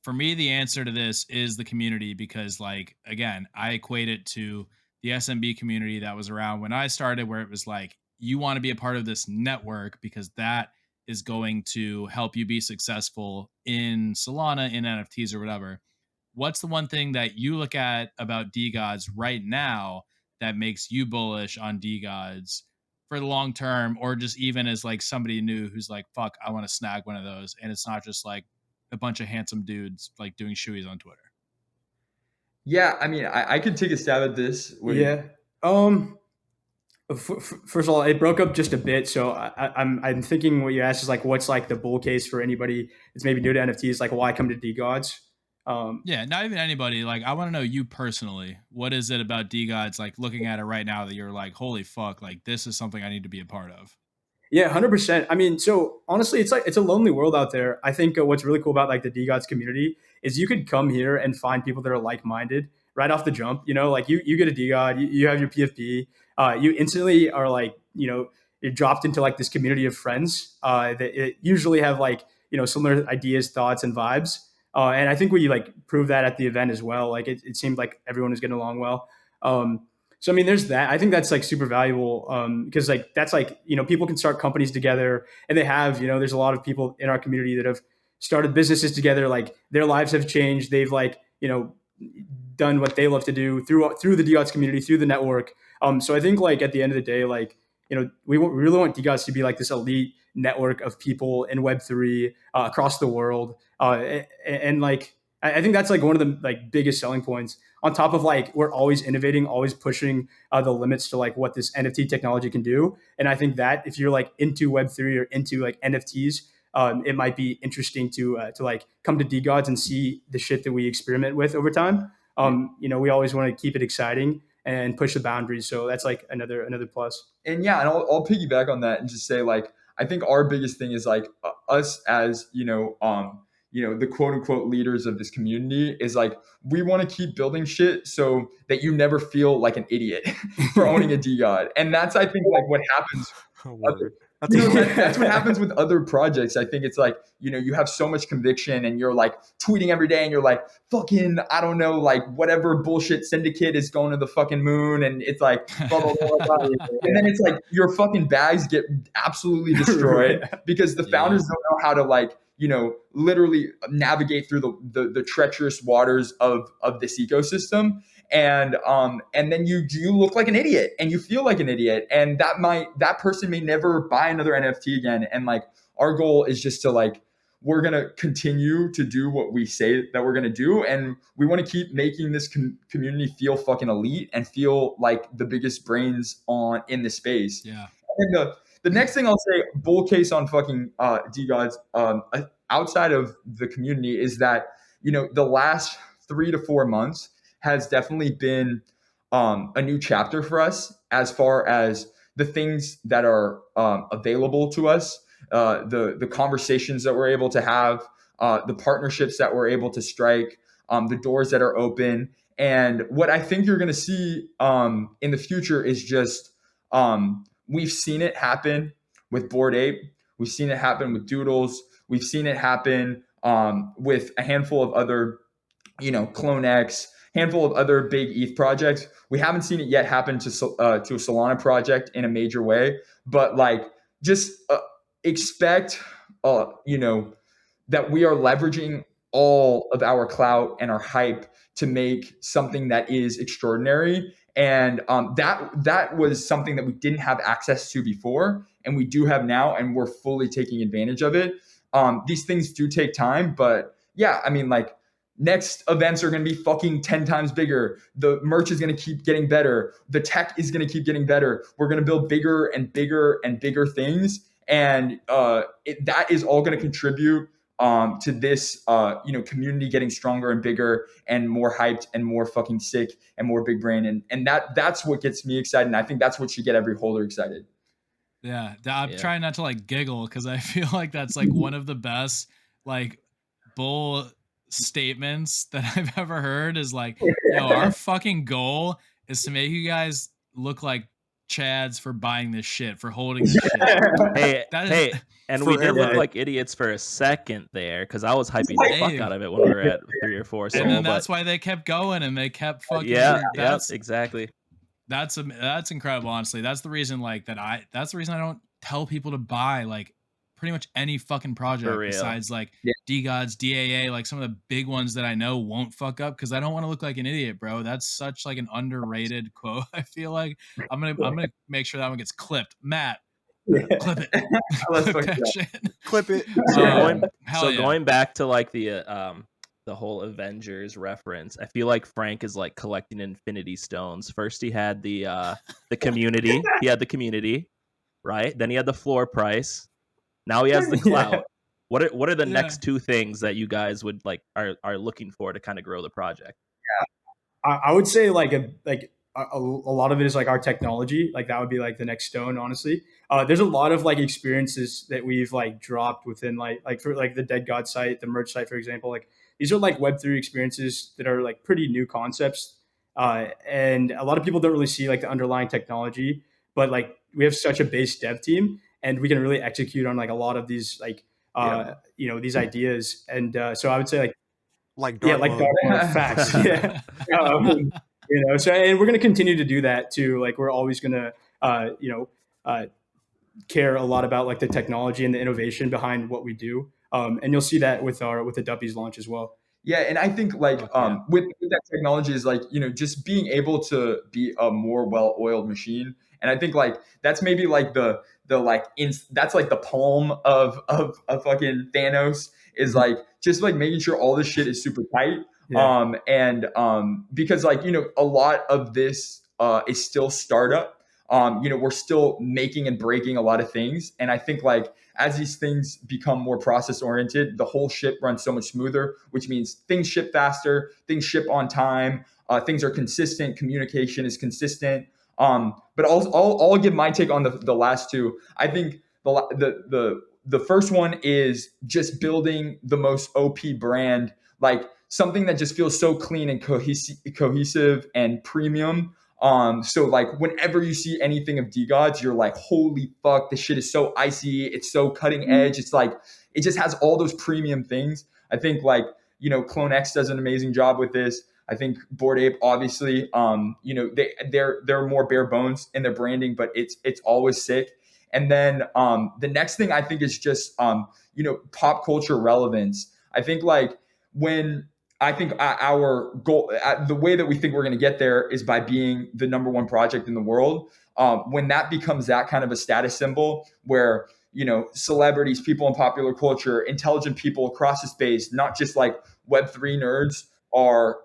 For me, the answer to this is the community, because like again, I equate it to the SMB community that was around when I started, where it was like you want to be a part of this network because that is going to help you be successful in Solana, in NFTs or whatever. What's the one thing that you look at about DeGods right now that makes you bullish on DeGods for the long term, or just even as like somebody new who's like, fuck, I want to snag one of those, and it's not just like a bunch of handsome dudes like doing shoeies on Twitter? Yeah, I mean, I could take a stab at this. First of all, it broke up just a bit, so I'm thinking what you asked is like, what's like the bull case for anybody that's maybe new to NFTs? Like, why come to DeGods? Yeah, not even anybody. Like, I want to know you personally. What is it about DeGods, like looking at it right now, that you're like, holy fuck, like this is something I need to be a part of? Yeah, 100%. I mean, so honestly, it's a lonely world out there. I think what's really cool about like the DeGods community is you could come here and find people that are like minded right off the jump. You know, like you get a DeGod, you have your PFP, you instantly are like, you're dropped into like this community of friends that usually have like similar ideas, thoughts, and vibes. And I think we like proved that at the event as well. Like it seemed like everyone was getting along well. So I mean, there's that. I think that's like super valuable because like that's like people can start companies together, and they have there's a lot of people in our community that have started businesses together. Like their lives have changed. They've like done what they love to do through the DGOTS community, through the network. So I think like at the end of the day, like we really want DGOTS to be like this elite network of people in Web3 across the world, and like I think that's like one of the like biggest selling points. On top of like we're always innovating, always pushing the limits to like what this NFT technology can do. And I think that if you're like into Web3 or into like NFTs, it might be interesting to like come to DGODs and see the shit that we experiment with over time. We always want to keep it exciting and push the boundaries. So that's like another plus. And yeah, and I'll piggyback on that and just say like I think our biggest thing is like us as the quote unquote leaders of this community is like we want to keep building shit so that you never feel like an idiot for owning a DGOD. And that's I think like what happens. That's what happens with other projects. I think it's like, you have so much conviction and you're like tweeting every day and you're like, fucking, I don't know, like whatever bullshit syndicate is going to the fucking moon. And it's like, blah, blah, blah, blah. And then it's like your fucking bags get absolutely destroyed because the founders don't know how to like, literally navigate through the treacherous waters of this ecosystem. And then you look like an idiot and you feel like an idiot, and that person may never buy another NFT again. And like our goal is just to like we're gonna continue to do what we say that we're gonna do, and we want to keep making this community feel fucking elite and feel like the biggest brains in the space. Yeah. And the next thing I'll say, bull case on fucking DGODs outside of the community is that the last 3 to 4 months has definitely been a new chapter for us as far as the things that are available to us, the conversations that we're able to have, the partnerships that we're able to strike, the doors that are open. And what I think you're going to see in the future is just we've seen it happen with Bored Ape. We've seen it happen with Doodles. We've seen it happen with a handful of other, Clone X, handful of other big ETH projects. We haven't seen it yet happen to a Solana project in a major way, but like just expect, that we are leveraging all of our clout and our hype to make something that is extraordinary. And that was something that we didn't have access to before, and we do have now, and we're fully taking advantage of it. These things do take time, but yeah, I mean, like, next events are going to be fucking 10 times bigger. The merch is going to keep getting better. The tech is going to keep getting better. We're going to build bigger and bigger and bigger things. And that is all going to contribute to this, community getting stronger and bigger and more hyped and more fucking sick and more big brain. And that's what gets me excited. And I think that's what should get every holder excited. Yeah. I'm trying not to like giggle because I feel like that's like one of the best like bull statements that I've ever heard is like, our fucking goal is to make you guys look like Chads for buying this shit, for holding this shit. And we did look like idiots for a second there because I was hyping the fuck out of it when we were at 3 or 4. And then that's why they kept going and they kept fucking. Exactly. That's incredible. Honestly, that's the reason that's the reason I don't tell people to buy like pretty much any fucking project besides like DGODS, DAA, like some of the big ones that I know won't fuck up because I don't want to look like an idiot, bro. That's such like an underrated quote. I feel like I'm gonna make sure that one gets clipped. Matt, clip it. Clip it. Going back to like the the whole Avengers reference. I feel like Frank is like collecting Infinity Stones. First, he had the community. He had the community, right? Then he had the floor price. Now he has the clout. What are the next two things that you guys would like are looking for to kind of grow the project? I would say like a lot of it is like our technology. Like that would be like the next stone, honestly. There's a lot of like experiences that we've like dropped within like for like the Dead God site, the merch site, for example. Like these are like Web3 experiences that are like pretty new concepts. And a lot of people don't really see like the underlying technology, but like we have such a base dev team and we can really execute on like a lot of these like, these ideas. And so I would say like dark mode facts. Yeah. So, and we're going to continue to do that too. Like we're always going to, care a lot about like the technology and the innovation behind what we do. And you'll see that with the Duppies launch as well. Yeah, and I think like with that technology is like, just being able to be a more well-oiled machine. And I think like that's maybe like that's like the palm of fucking Thanos is like just like making sure all this shit is super tight. Yeah. Because like, a lot of this is still startup. We're still making and breaking a lot of things. And I think like as these things become more process oriented, the whole ship runs so much smoother, which means things ship faster, things ship on time, things are consistent, communication is consistent. But I'll give my take on the last two. I think the first one is just building the most OP brand, like something that just feels so clean and cohesive and premium. So like whenever you see anything of DeGods, you're like, holy fuck, this shit is so icy. It's so cutting edge. It's like, it just has all those premium things. I think like, Clone X does an amazing job with this. I think Bored Ape, obviously, they're more bare bones in their branding, but it's always sick. And then the next thing I think is just, pop culture relevance. I think like I think our goal, the way that we think we're going to get there is by being the number one project in the world. When that becomes that kind of a status symbol where, celebrities, people in popular culture, intelligent people across the space, not just like Web3 nerds are,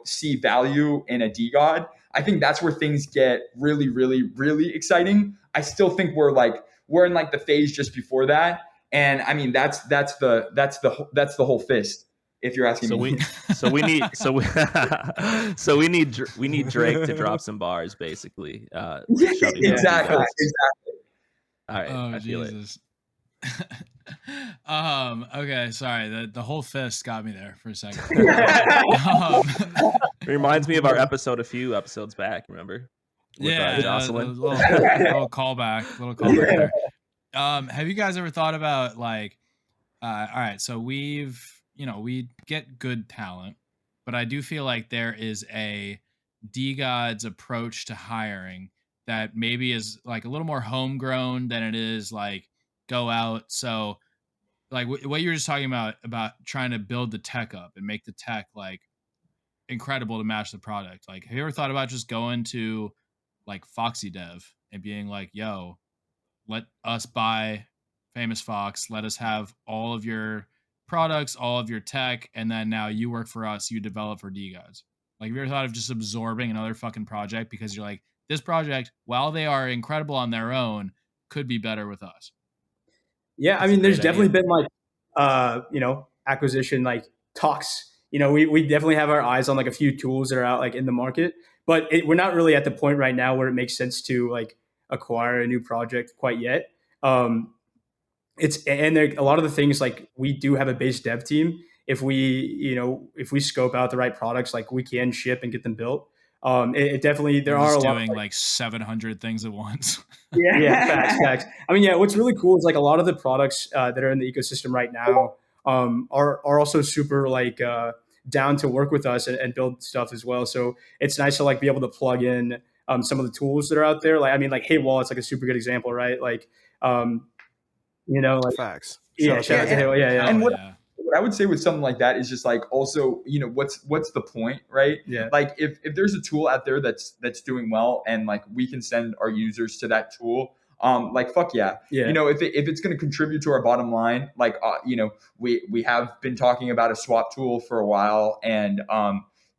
see value in a DeGod. I think that's where things get really, really, really exciting. I still think we're in like the phase just before that. And I mean, that's the whole fist. If you're asking me. We need Drake to drop some bars, basically. Exactly. All right. Oh, I feel Jesus. Okay, sorry. The whole fist got me there for a second. It reminds me of our episode a few episodes back, remember? With, Jocelyn. Little callback there. Have you guys ever thought about like, all right, so we get good talent, but I do feel like there is a DeGod's approach to hiring that maybe is like a little more homegrown than it is like go out. So like what you were just talking about trying to build the tech up and make the tech like incredible to match the product. Like, have you ever thought about just going to like Foxy Dev and being like, yo, let us buy Famous Fox, let us have all of your products, all of your tech, and then now you work for us, you develop for DeGods. Like, have you ever thought of just absorbing another fucking project because you're like, this project, while they are incredible on their own, could be better with us? Yeah, I mean, there's definitely been like, acquisition like talks. We definitely have our eyes on like a few tools that are out like in the market, but we're not really at the point right now where it makes sense to like acquire a new project quite yet. A lot of the things like we do have a base dev team. If we scope out the right products, like we can ship and get them built. It definitely, there are a lot doing like 700 things at once. Yeah, facts. I mean, yeah, what's really cool is like a lot of the products that are in the ecosystem right now are also super like down to work with us and build stuff as well. So it's nice to like be able to plug in some of the tools that are out there. Like, I mean, like Hey Wall, it's like a super good example, right? Like, like facts. Shout out to Hey Wall. Yeah. And what I would say with something like that is just like also, what's the point, right? Yeah. Like if there's a tool out there that's doing well and like we can send our users to that tool, like fuck yeah. You know, if it's going to contribute to our bottom line, like you know, we have been talking about a swap tool for a while, and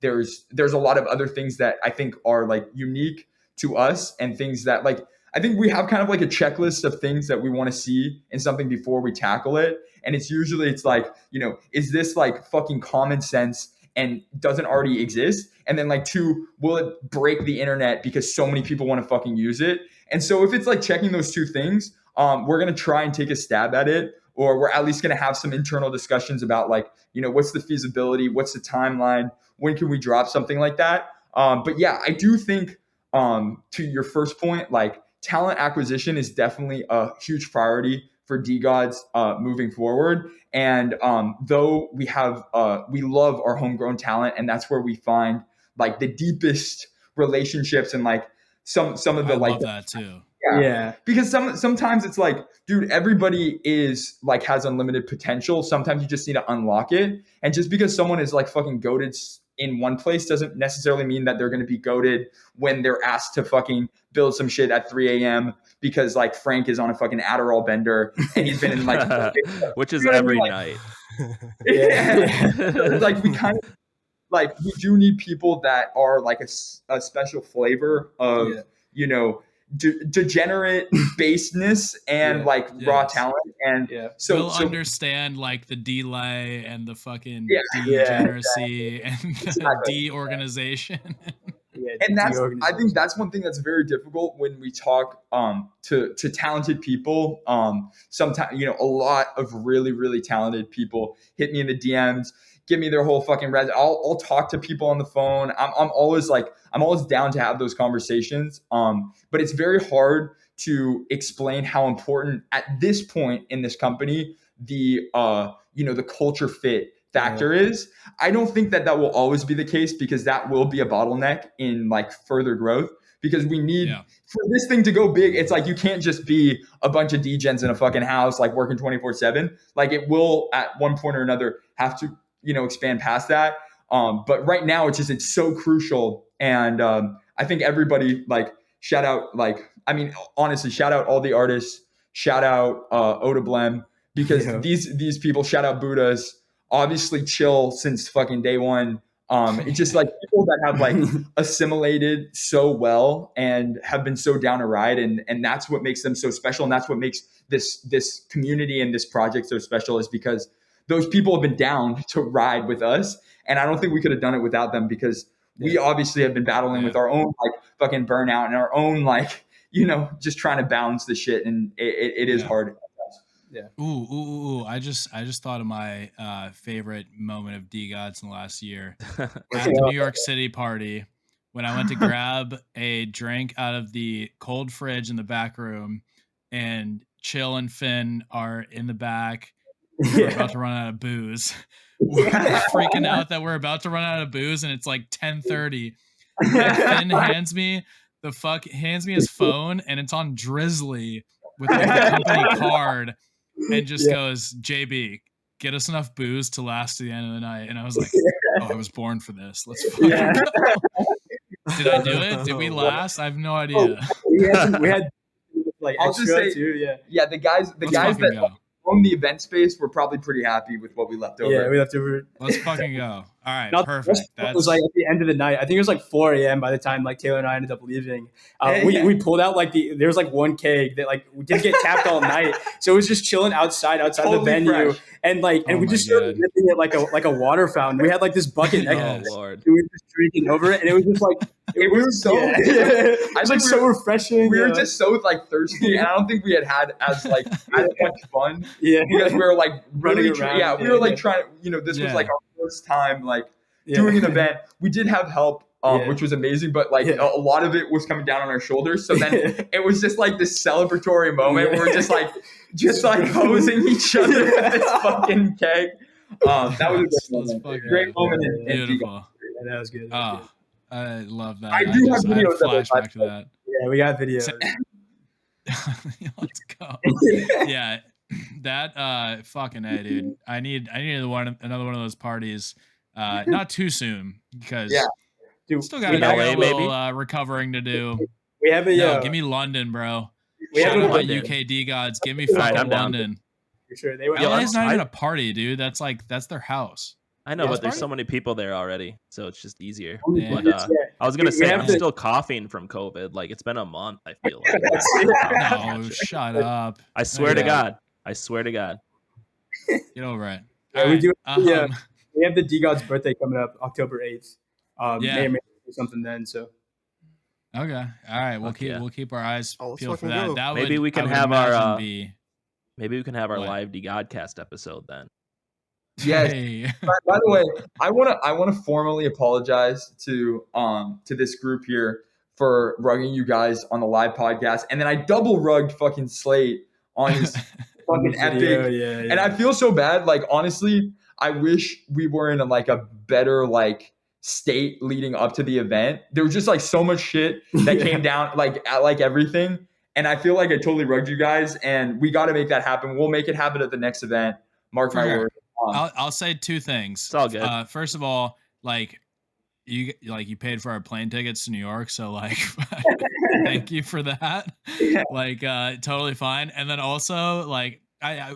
there's a lot of other things that I think are like unique to us, and things that like I think we have kind of like a checklist of things that we want to see in something before we tackle it. And it's usually like, you know, is this like fucking common sense and doesn't already exist? And then like 2, will it break the internet because so many people want to fucking use it? And so if it's like checking those 2 things, we're going to try and take a stab at it, or we're at least going to have some internal discussions about like, you know, what's the feasibility? What's the timeline? When can we drop something like that? But yeah, I do think to your first point, like talent acquisition is definitely a huge priority for DeGods moving forward. And though we love our homegrown talent, and that's where we find like the deepest relationships, and like some of the I love that too. Yeah. Because sometimes it's like, dude, everybody is like has unlimited potential. Sometimes you just need to unlock it. And just because someone is like fucking goated in one place doesn't necessarily mean that they're going to be goated when they're asked to fucking build some shit at 3 a.m. because like Frank is on a fucking Adderall bender and he's been in like which is every night. Yeah. Like we kind of like we do need people that are like a special flavor of you know degenerate baseness and raw talent, and so understand like the delay and the fucking degeneracy and the de-organization. And I think that's one thing that's very difficult when we talk to talented people. Sometimes, you know, a lot of really, really talented people hit me in the DMs, give me their whole fucking res. I'll talk to people on the phone. I'm always down to have those conversations. But it's very hard to explain how important at this point in this company the culture fit factor is. I don't think that will always be the case, because that will be a bottleneck in like further growth, because we need for this thing to go big. It's like you can't just be a bunch of degens in a fucking house like working 24/7. Like it will at one point or another have to, you know, expand past that. But right now it's so crucial. And I think everybody shout out honestly, shout out all the artists, shout out Oda Blem, because these people, shout out Buddhas, obviously chill since fucking day one. It's just like people that have like assimilated so well and have been so down to ride, and that's what makes them so special, and that's what makes this community and this project so special, is because those people have been down to ride with us, and I don't think we could have done it without them, because we obviously have been battling with our own like fucking burnout and our own like, you know, just trying to balance the shit, and it is hard. Yeah. Ooh. I just thought of my favorite moment of DeGods in the last year at the New York City party, when I went to grab a drink out of the cold fridge in the back room, and Chill and Finn are in the back. We're about to run out of booze. We're freaking out that we're about to run out of booze, and it's like 10:30. And Finn hands me his phone, and it's on Drizzly with like the company card, and just goes, "JB, get us enough booze to last to the end of the night." And I was like, "Oh, I was born for this. Let's fucking go." Did I do it? Did we last? I have no idea. We had like I'll just say, the guys that own the event space were probably pretty happy with what we left over. Yeah, we left over. Let's fucking go. All right, perfect. It was like at the end of the night. I think it was like 4 a.m. by the time like Taylor and I ended up leaving. We pulled out like there was like one keg that like we didn't get tapped all night, so it was just chilling outside totally the venue, fresh. And like we just started ripping it like a water fountain. We had like this bucket next to us. Lord. We were just drinking over it, and it was just like we were so it's like so refreshing. We were just so like thirsty, and I don't think we had as much fun. Because we were like running around. We were like trying to, you know, this was like our first time like doing an event. We did have help, which was amazing, but like a lot of it was coming down on our shoulders. So then it was just like this celebratory moment where we're just like hosing each other with this fucking keg. That was a great moment. Beautiful. That was good. I love that. I do have videos. Flashback to that. Yeah, we got videos. Let's go. Yeah, that fucking A, dude. I need another one of those parties. Not too soon, because dude, still got a little recovering to do. We have give me London, bro. We Shout have out a to UK D-Gods. Give me fucking I'm down. London. for sure. LA's not even a party, dude. That's their house. I know, but there's so many people there already, so it's just easier. Yeah. But I was gonna say I'm to- still coughing from COVID. Like it's been a month. I feel like. No, shut up. I swear to God. I swear to God. Get over it. Yeah, All we right. do. We have the D-God's birthday coming up October 8th. Yeah. May or may do something then. So Okay. All right. We'll keep our eyes let's peeled for fucking that. go. That Maybe would, we can I would have our imagine maybe we can have our What? live DeGodCast episode then. Yes. Hey. By the way, I wanna formally apologize to this group here for rugging you guys on the live podcast, and then I double rugged fucking Slate on his fucking epic. Yeah. And I feel so bad. Like honestly, I wish we were in a better state leading up to the event. There was just so much shit that came down at everything. And I feel like I totally rugged you guys, and we got to make that happen. We'll make it happen at the next event. Mark my word. I'll say two things. It's all good. First of all, you paid for our plane tickets to New York, so thank you for that. Yeah. Totally fine. And then also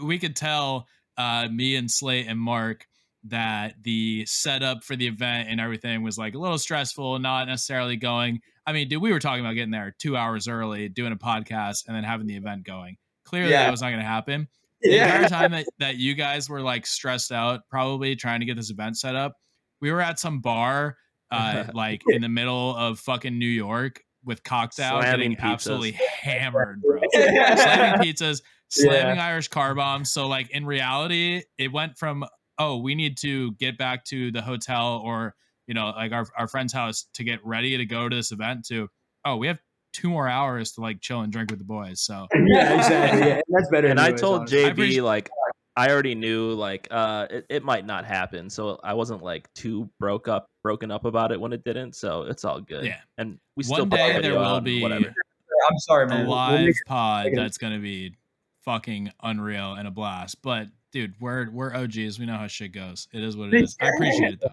we could tell me and Slate and Mark that the setup for the event and everything was a little stressful, not necessarily going. I mean, dude, we were talking about getting there 2 hours early, doing a podcast, and then having the event going. Clearly, that was not going to happen. The entire time that you guys were stressed out, probably trying to get this event set up, we were at some bar, in the middle of fucking New York with cocktail, getting absolutely hammered, bro. Slamming pizzas, slamming Irish car bombs. So in reality, it went from, oh, we need to get back to the hotel or our friend's house to get ready to go to this event to, oh, we have 2 more hours to chill and drink with the boys. So yeah, exactly. Yeah. And that's better. And anyways, I told honestly. JB I already knew it might not happen, so I wasn't too broken up about it when it didn't. So it's all good. Yeah. And we still one put the day there video will out and be whatever. I'm sorry, man. a live pod that's gonna be fucking unreal and a blast. But dude, we're OGs. We know how shit goes. It is what it is. I appreciate it though.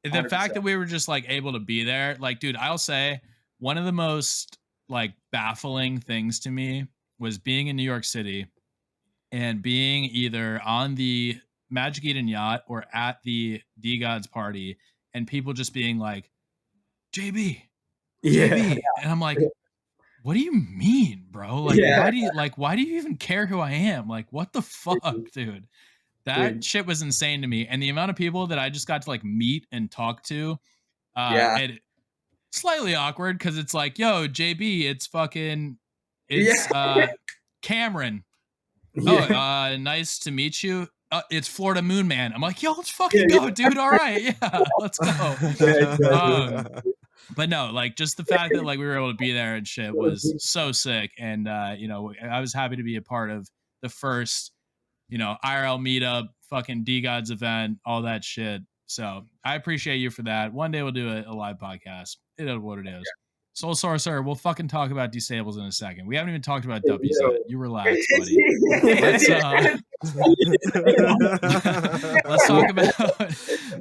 The 100%. fact that we were just able to be there, dude, I'll say one of the most baffling things to me was being in New York City and being either on the Magic Eden yacht or at the D-Gods party and people just being like, JB. And I'm like, what do you mean, bro? Why do you even care who I am? What the fuck, dude? That shit was insane to me. And the amount of people that I just got to meet and talk to, and slightly awkward because it's yo, JB, it's Cameron. Oh, nice to meet you. It's Florida Moon Man. I'm yo, let's fucking go, dude. All right, yeah, let's go. But no, just the fact that we were able to be there and shit was so sick. And I was happy to be a part of the first, IRL meetup, fucking D-Gods event, all that shit. So I appreciate you for that. One day we'll do a live podcast. It is what it is. Soul Sorcerer, we'll fucking talk about Disables in a second. We haven't even talked about Duppies yet. You relax, buddy.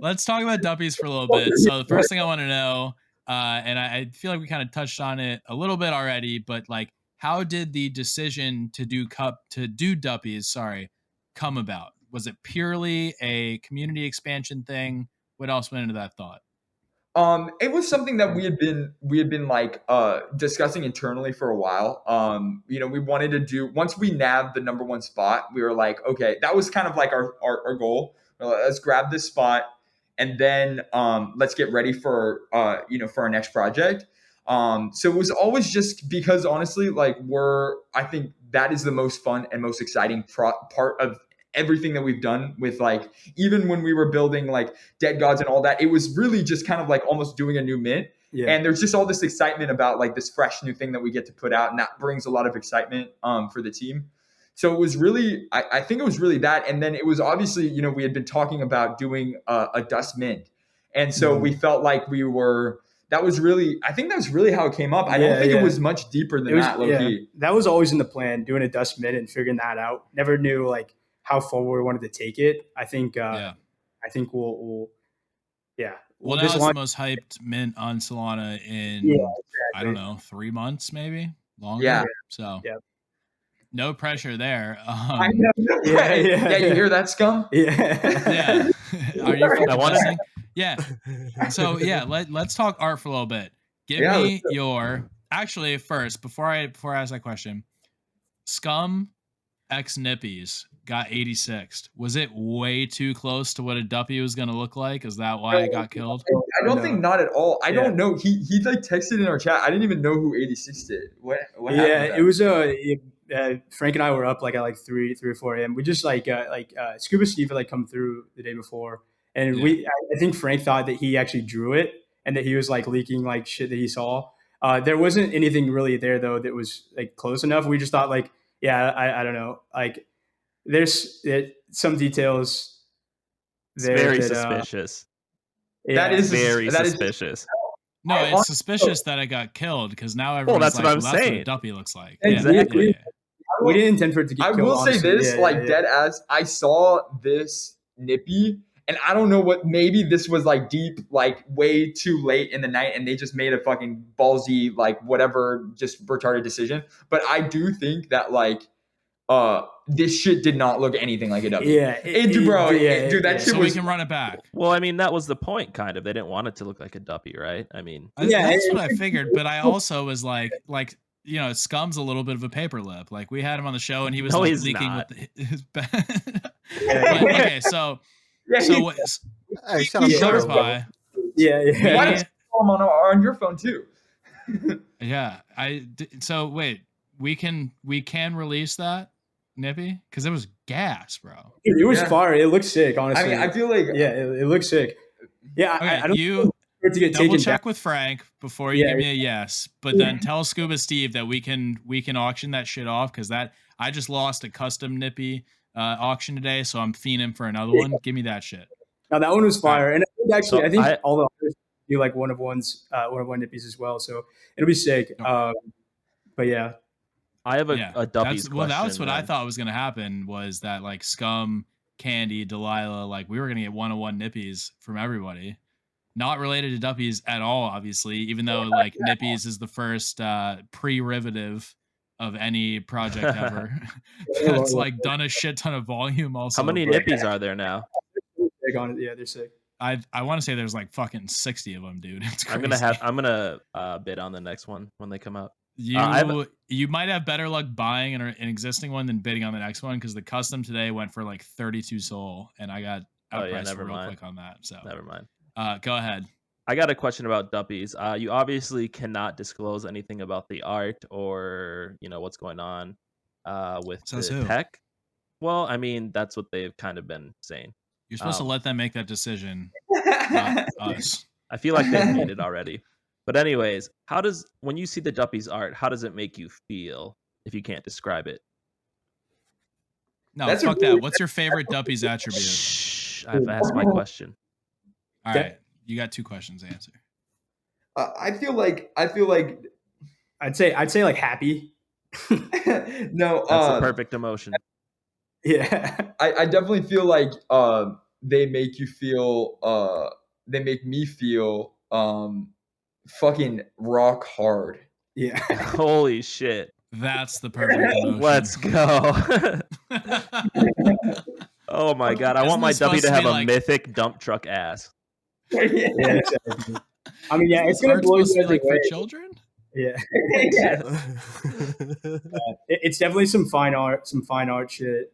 Let's talk about Duppies for a little bit. So the first thing I want to know, and I feel like we kind of touched on it a little bit already, but how did the decision to do Duppies, come about? Was it purely a community expansion thing? What else went into that thought? It was something that we had been discussing internally for a while. We wanted to do, once we nabbed the number 1 spot, we were okay, that was kind of our goal. Let's grab this spot and then let's get ready for our next project. So it was always just because honestly, I think that is the most fun and most exciting part of everything that we've done with even when we were building Dead Gods and all that, it was really just kind of almost doing a new mint. Yeah. And there's just all this excitement about this fresh new thing that we get to put out, and that brings a lot of excitement for the team. So it was really, I think it was really that. And then it was obviously, we had been talking about doing a dust mint. And so we felt like that was really how it came up. I don't think it was much deeper than that, low-key. That was always in the plan, doing a dust mint and figuring that out. Never knew how forward we wanted to take it. I think we'll Well, now it's the most hyped mint on Solana in I don't know, 3 months maybe. longer. Yeah. So Yeah. no pressure there. I know. Yeah, you hear that, scum? Yeah. Are you fucking listening? Yeah. So yeah, let's talk art for a little bit. Give me your actually first before I ask that question. Scum X Nippies got 86th. Was it way too close to what a Duppy was gonna look like? Is that why it got killed? I don't think not at all. I don't know. He like texted in our chat. I didn't even know who 86 did. What happened? It was Frank and I were up like at 3 or 4 a.m. We just Scuba Steve had come through the day before, and I think Frank thought that he actually drew it and that he was leaking shit that he saw. There wasn't anything really there though that was close enough. We just thought I don't know, there's some details there. It's very suspicious. That is very suspicious. No, it's suspicious that it got killed because now everyone's that's what I'm that's saying. what a Duppy looks like. Exactly. Yeah. We didn't intend for it to get I killed. will say this, honestly. dead ass. I saw this Nippy, and I don't know what. Maybe this was deep, way too late in the night, and they just made a fucking ballsy, whatever, just retarded decision. But I do think that this shit did not look anything like a W. Yeah, dude, that shit so was. we can run it back. Well, I mean, that was the point, kind of. They didn't want it to look like a Duppy, right? I mean, that's what I figured. But I also was like. Scum's a little bit of a paper lip. We had him on the show, and he was leaking not. with his. Okay, so what? Hey, shout out to Sugar Joe. Pie. Yeah. Why don't you call him on your phone too? Yeah, so wait, we can release that Nippy because it was gas, bro. Dude, it was fire. It looked sick, honestly. I mean, I feel like it looks sick. Yeah, Okay, I don't you to get double taken check down. with Frank before you give me a yes, but then tell Scuba Steve that we can auction that shit off because I just lost a custom Nippy auction today, so I'm fiending for another one. Give me that shit. Now that one was fire, and I think all the others do one of one Nippies as well, so it'll be sick. But yeah, I have a Duppies question. Well, that's what I thought was gonna happen was that Scum, Candy, Delilah, we were gonna get 101 Nippies from everybody. Not related to Duppies at all, obviously, even though Nippies is the first pre-derivative of any project ever. That's done a shit ton of volume also. How many Nippies are there now? Yeah, they're sick. I want to say there's fucking 60 of them, dude. It's crazy. I'm gonna bid on the next one when they come out. You might have better luck buying an existing one than bidding on the next one because the custom today went for 32 SOL, and I got outpriced real quick on that. So never mind. Go ahead. I got a question about Duppies. You obviously cannot disclose anything about the art or what's going on with the tech. Well, I mean, that's what they've kind of been saying. You're supposed to let them make that decision, not us. I feel like they've made it already. But anyways, when you see the Duppies art, how does it make you feel if you can't describe it? No, fuck that. What's your favorite Duppies attribute? Shh, I've asked my question. All right, you got 2 questions to answer. I feel like I'd say happy. No, that's a perfect emotion. Yeah, I definitely feel like they make you feel they make me feel fucking rock hard. Yeah. Holy shit. That's the perfect emotion. Let's go. Oh my god, I want my Duppy to have a mythic dump truck ass. Yeah, exactly. I mean, yeah, it's gonna blow you away. For children. Yeah. It's definitely some fine art shit.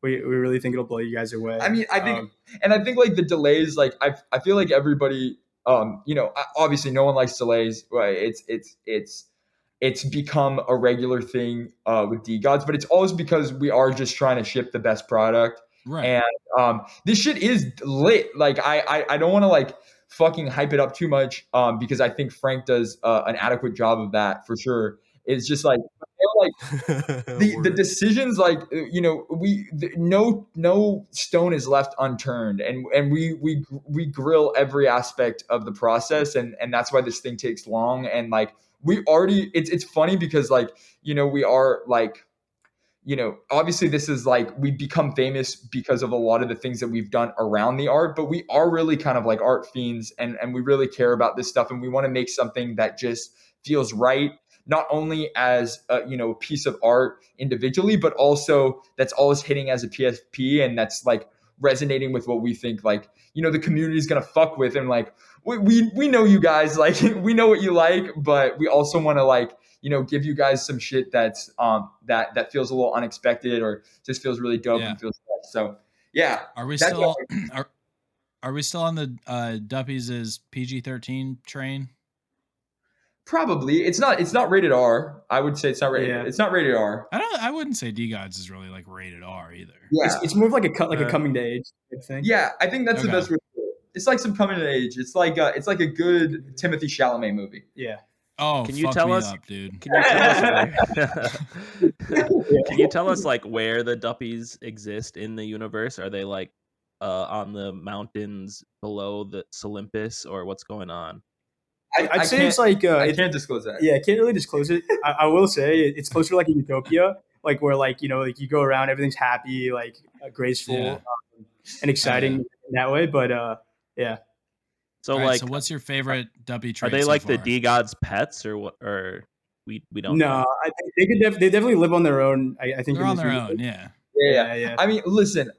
We really think it'll blow you guys away. I mean, I think the delays, I feel like everybody, obviously no one likes delays, right? It's become a regular thing with DeGods, but it's always because we are just trying to ship the best product. Right. And this shit is lit. I don't want to fucking hype it up too much because I think Frank does an adequate job of that for sure. It's just the decisions, no stone is left unturned, and we grill every aspect of the process, and that's why this thing takes long. And we already, it's funny because we are obviously this is we've become famous because of a lot of the things that we've done around the art, but we are really kind of art fiends, and we really care about this stuff, and we want to make something that just feels right, not only as a piece of art individually, but also that's always hitting as a PSP, and that's like resonating with what we think like the community is gonna fuck with, and like we know you guys, like we know what you like, but we also want to like give you guys some shit that's that feels a little unexpected or just feels really dope and feels fresh. So yeah, are we still are we still on the Duppies' PG-13 train? Probably. It's not rated R. I would say it's not rated. Yeah. It's not rated R. I wouldn't say DeGods is really like rated R either. Yeah, it's more of like a coming to age type thing. Yeah, I think that's the best way. It's like some coming to age. It's like a good Timothy Chalamet movie. Yeah. Oh, can you tell us, dude? Can you tell us? Can you tell us like where the Duppies exist in the universe? Are they like on the mountains below the Olympus, or what's going on? I'd say it's like I can't disclose that. Yeah, I can't really disclose it. I will say it's closer to like a utopia, like where like like you go around, everything's happy, like graceful and exciting in that way. But yeah. So right, so what's your favorite Duppy trait? Are they like the DeGods pets, or what? Or we don't? No, know? I think they definitely live on their own. I think they're on their own. Yeah. Yeah. I mean, listen,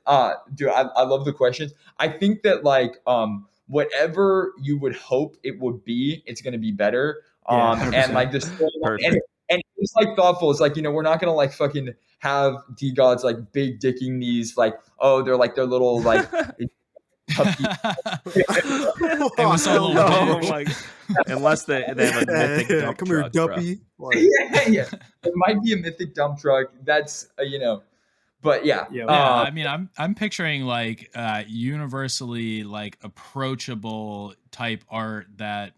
dude, I love the questions. I think that like whatever you would hope it would be, it's going to be better. And like this, and it's like thoughtful. It's like we're not going to like fucking have DeGods like big dicking these like they're like their little like. Unless they have a mythic dump come truck, here, Duppy. Yeah. It might be a mythic dump truck. That's but yeah. I mean, I'm picturing like universally like approachable type art that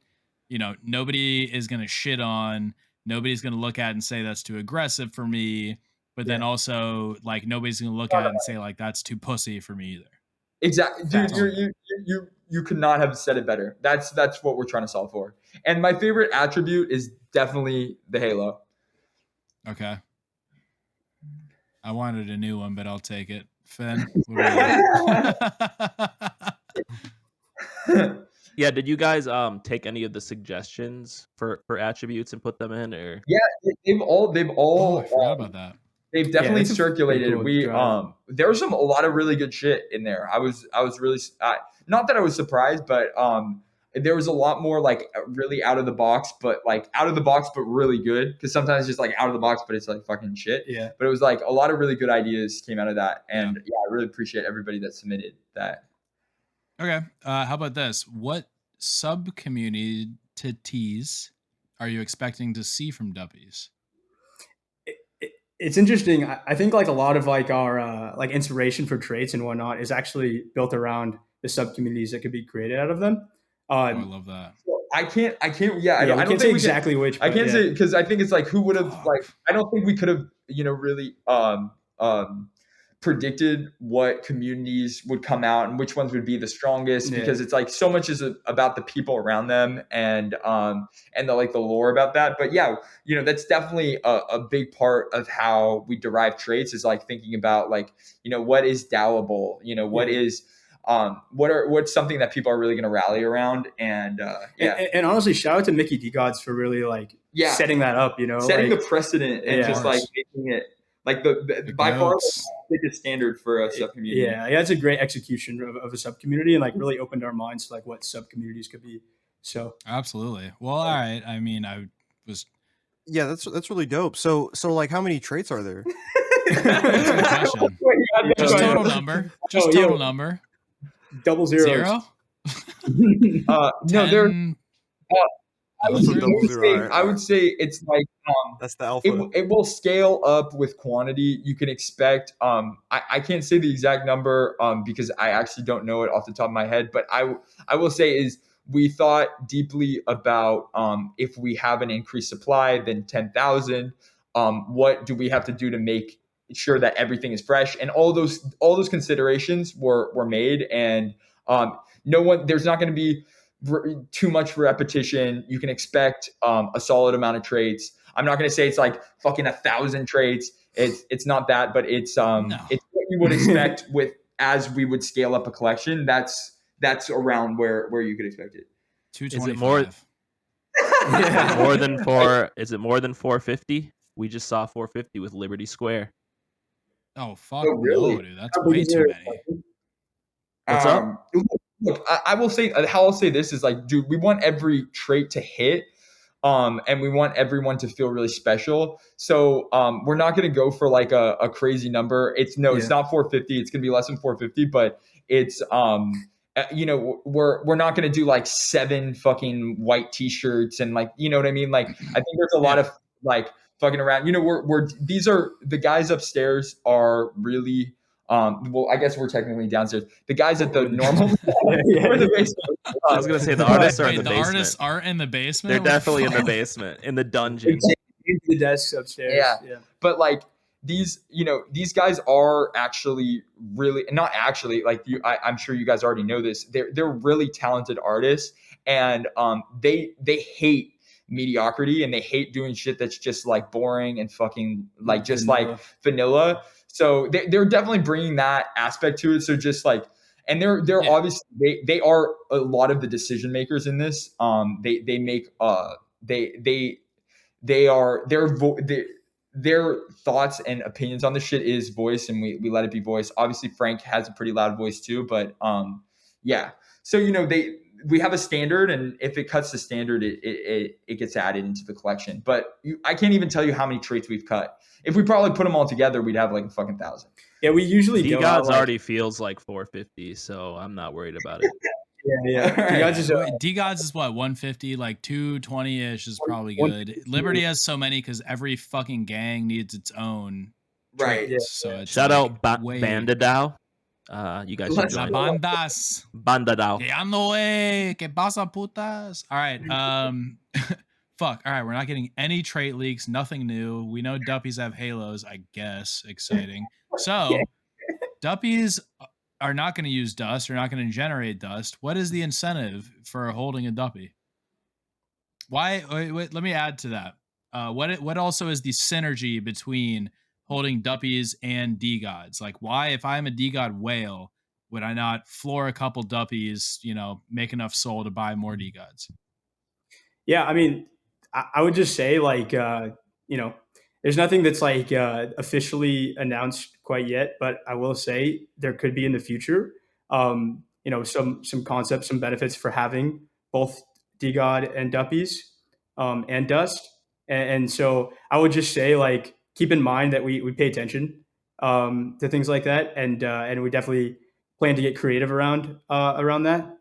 nobody is gonna shit on, nobody's gonna look at and say that's too aggressive for me, but then also like nobody's gonna look at it and say like that's too pussy for me either. Exactly, dude. You could not have said it better. That's what we're trying to solve for. And my favorite attribute is definitely the halo. Okay. I wanted a new one, but I'll take it. Finn. Yeah. Did you guys take any of the suggestions for attributes and put them in, or? Yeah, they've all. I forgot about that. They've definitely circulated. Cool there was a lot of really good shit in there. I was really not that I was surprised, but there was a lot more like really out of the box, but really good. Because sometimes it's just like out of the box, but it's like fucking shit. Yeah. But it was like a lot of really good ideas came out of that, and I really appreciate everybody that submitted that. Okay, how about this? What sub communities are you expecting to see from Duppies? It's interesting. I think like a lot of like our like inspiration for traits and whatnot is actually built around the sub communities that could be created out of them. I love that. I can't. Yeah, I don't say exactly which. I can't say because I think it's like who would have like. I don't think we could have really predicted what communities would come out and which ones would be the strongest because it's like so much is about the people around them and the like the lore about that. But yeah, that's definitely a big part of how we derive traits is like thinking about like what is DAOable, what is what's something that people are really going to rally around and honestly, shout out to Mickey DeGods for really like setting that up, setting the precedent and just like making it. Like the by far the biggest standard for a sub community. Yeah, it's a great execution of a sub community and like really opened our minds to like what sub communities could be. So absolutely. Well, all right. I mean, I was. Yeah, that's really dope. So like, how many traits are there? Just total number. Just total number. 00. 0. No, there. I would say it's like that's the alpha. It will scale up with quantity. You can expect. I can't say the exact number because I actually don't know it off the top of my head. But I will say is we thought deeply about if we have an increased supply than 10,000, what do we have to do to make sure that everything is fresh? And all those considerations were made, and there's not going to be too much repetition. You can expect a solid amount of traits. I'm not going to say it's like fucking 1,000 traits. It's not that, but it's it's what you would expect with as we would scale up a collection. That's around where you could expect it. 225. More than four? Is it more than 450? We just saw 450 with Liberty Square. Oh fuck no, dude! That's way too many. What's up? Look, I will say how I'll say this is like, dude, we want every trait to hit. And we want everyone to feel really special. So we're not going to go for like a crazy number. It's not 450. It's going to be less than 450, but it's we're not going to do like 7 fucking white t-shirts and like, you know what I mean? Like I think there's a lot of like fucking around. These are the guys upstairs are really well, I guess we're technically downstairs. The guys at the normal we're the basement. I was gonna say the artists are in the basement. The artists aren't in the basement. They're definitely in the basement, in the dungeon. The desks upstairs. Yeah. But like these guys are actually really not actually like I'm sure you guys already know this. They're really talented artists, and they hate mediocrity, and they hate doing shit that's just like boring and fucking like just vanilla. Like vanilla. So they're definitely bringing that aspect to it. So just like, and they're obviously they are a lot of the decision makers in this. They make their thoughts and opinions on the shit is voiced, and we let it be voiced. Obviously, Frank has a pretty loud voice too, but yeah. So we have a standard, and if it cuts the standard, it gets added into the collection. But I can't even tell you how many traits we've cut. If we probably put them all together, we'd have like a fucking 1,000. Yeah, we usually do. DeGod's already feels like 450, so I'm not worried about it. Yeah. DeGod's is what, 150, like 220-ish is probably good. Liberty has so many because every fucking gang needs its own. Right. Yeah. So it's shout out Bandadao. You guys should join. Bandas. Bandadao. Que ando, que pasa, putas. All right. Fuck. All right. We're not getting any trait leaks. Nothing new. We know Duppies have halos, I guess. Exciting. So, Duppies are not going to use dust. They're not going to generate dust. What is the incentive for holding a Duppy? Why? Wait, let me add to that. What also is the synergy between holding Duppies and DeGods? Like, why, if I'm a DeGod whale, would I not floor a couple Duppies, make enough soul to buy more DeGods? Yeah, I mean, I would just say, like, there's nothing that's like officially announced quite yet, but I will say there could be in the future, some concepts, some benefits for having both DeGod and Duppies and Dust. And so I would just say, like, keep in mind that we pay attention to things like that, and we definitely plan to get creative around that.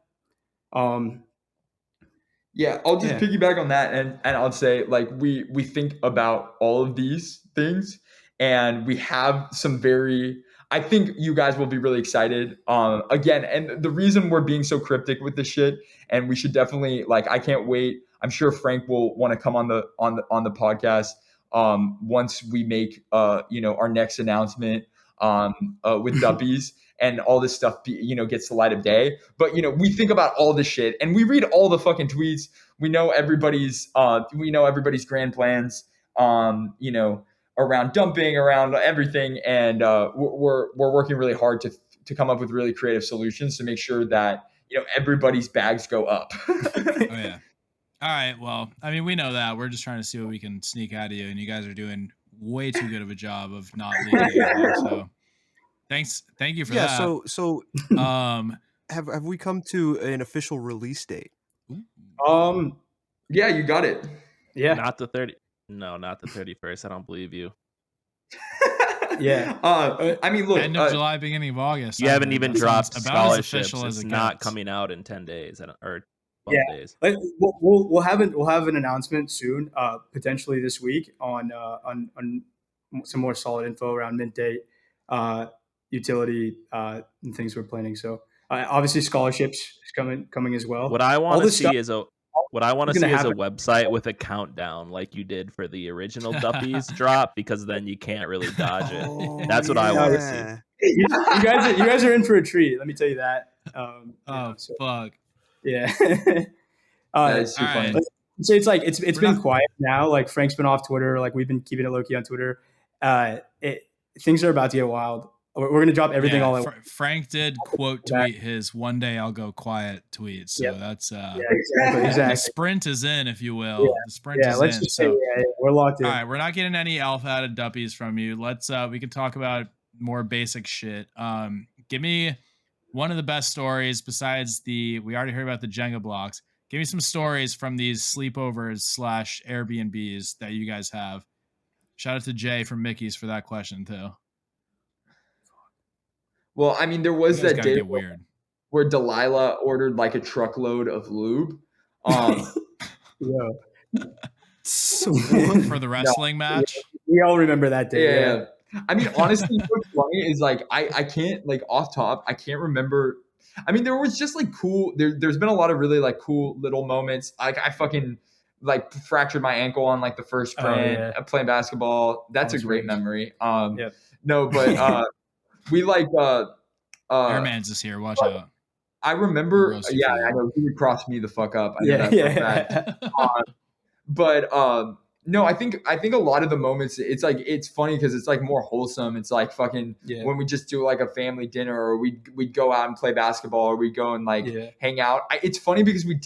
Yeah, I'll just piggyback on that, and I'll say, like, we think about all of these things, and we have some I think you guys will be really excited. Again, and the reason we're being so cryptic with this shit, and we should definitely, like, I can't wait. I'm sure Frank will want to come on the podcast once we make our next announcement with Duppies. And all this stuff, gets the light of day. But, we think about all this shit, and we read all the fucking tweets. We know everybody's grand plans, around dumping, around everything. And we're working really hard to come up with really creative solutions to make sure that, everybody's bags go up. Oh, yeah. All right. Well, I mean, we know that. We're just trying to see what we can sneak out of you. And you guys are doing way too good of a job of not leaking anything, so. Thank you for that. Yeah, so have we come to an official release date? Yeah, you got it. Yeah. Not the 30. No, not the 31st. I don't believe you. Yeah. I mean, look. End of July, beginning of August. You haven't even dropped scholarships. It's not coming out in 10 days or 12 days. We'll have an announcement soon, potentially this week on some more solid info around mint date, utility, and things we're planning. So obviously scholarships is coming as well. What I want to see is a website with a countdown like you did for the original Duppies drop, because then you can't really dodge it. That's what I want to see. You guys are in for a treat. Let me tell you that. Fuck. Yeah. That's too funny. So it's like it's been quiet now. Like, Frank's been off Twitter. Like, we've been keeping it low key on Twitter. Things are about to get wild. we're gonna drop everything all at once. Frank did quote tweet his "one day I'll go quiet" tweet, so that's exactly. The sprint is in, if you will. The sprint is let's in. Just say, we're locked in. All right, we're not getting any alpha out of Duppies from you. Let's we can talk about more basic shit. Give me one of the best stories besides we already heard about the Jenga blocks. Give me some stories from these sleepovers / Airbnbs that you guys have. Shout out to Jay from Mickey's for that question too. Well, I mean, there was that day where Delilah ordered like a truckload of lube. So for the wrestling match. We all remember that day. Yeah. I mean, honestly, what's funny is like I can't like off top. I can't remember. I mean, there was just like cool. There's been a lot of really like cool little moments. Like I fucking like fractured my ankle on like the first print playing basketball. That's a great memory. No, but. We like Airman's is here. Watch out. I remember. Yeah, I know he would cross me the fuck up. I know that for a fact. But no, I think a lot of the moments, it's like it's funny because it's like more wholesome. It's like fucking when we just do like a family dinner, or we'd go out and play basketball, or we'd go and like hang out. It's funny because we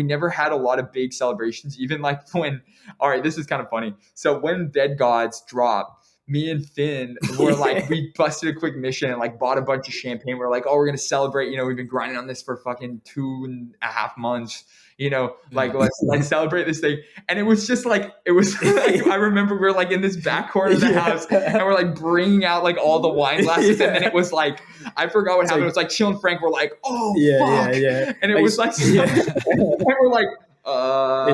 never had a lot of big celebrations. Even like when, all right, this is kind of funny. So when Dead Gods dropped, me and Finn were like, we busted a quick mission and like bought a bunch of champagne. We're like, oh, we're going to celebrate. You know, we've been grinding on this for fucking 2.5 months, you know, like let's like celebrate this thing. And it was just like, like, I remember we were like in this back corner of the house and we're like bringing out like all the wine glasses. And then it was like, I forgot what happened. It was like Chill and Frank were like, oh, fuck. And it was like, and we're like, By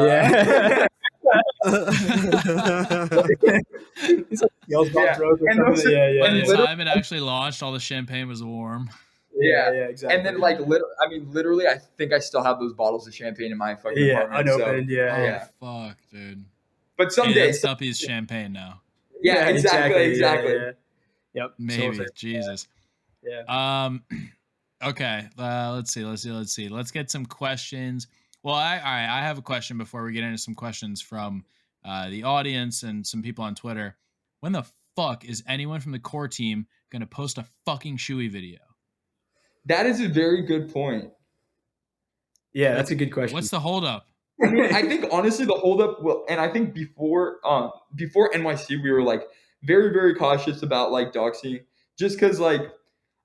the time it actually launched, all the champagne was warm. Yeah, exactly. And then like literally, I think I still have those bottles of champaign in my fucking apartment. Unopened. So, fuck, dude. But someday, it's Duppies champagne now. Yeah, exactly. Yep. Maybe. So Jesus. Yeah. Okay. Let's see. Let's get some questions. Well, I have a question before we get into some questions from the audience and some people on Twitter. When the fuck is anyone from the core team going to post a fucking Shuey video? That is a very good point. Yeah, that's a good question. What's the holdup? I mean, I think honestly the holdup, and I think before NYC we were like very, very cautious about like doxing, just because like,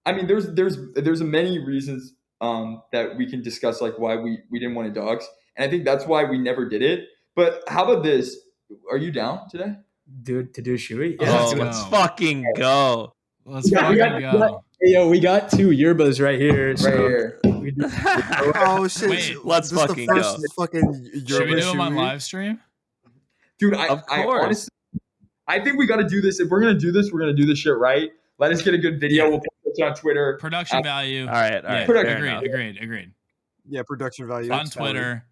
I mean, there's many reasons that we can discuss like why we didn't want to dox, and I think that's why we never did it. But how about this? Are you down today? To do Shuey? Yeah, let's fucking go. Let's fucking go. Yo, we got 2 yearbas right here. Oh shit! Wait, let's fucking go. Should we do them on live stream? Dude, I honestly, I think we got to do this. If we're gonna do this, we're gonna do this shit right. Let us get a good video. We'll post it on Twitter. Production value. All right. Agreed. Yeah, production value on Twitter.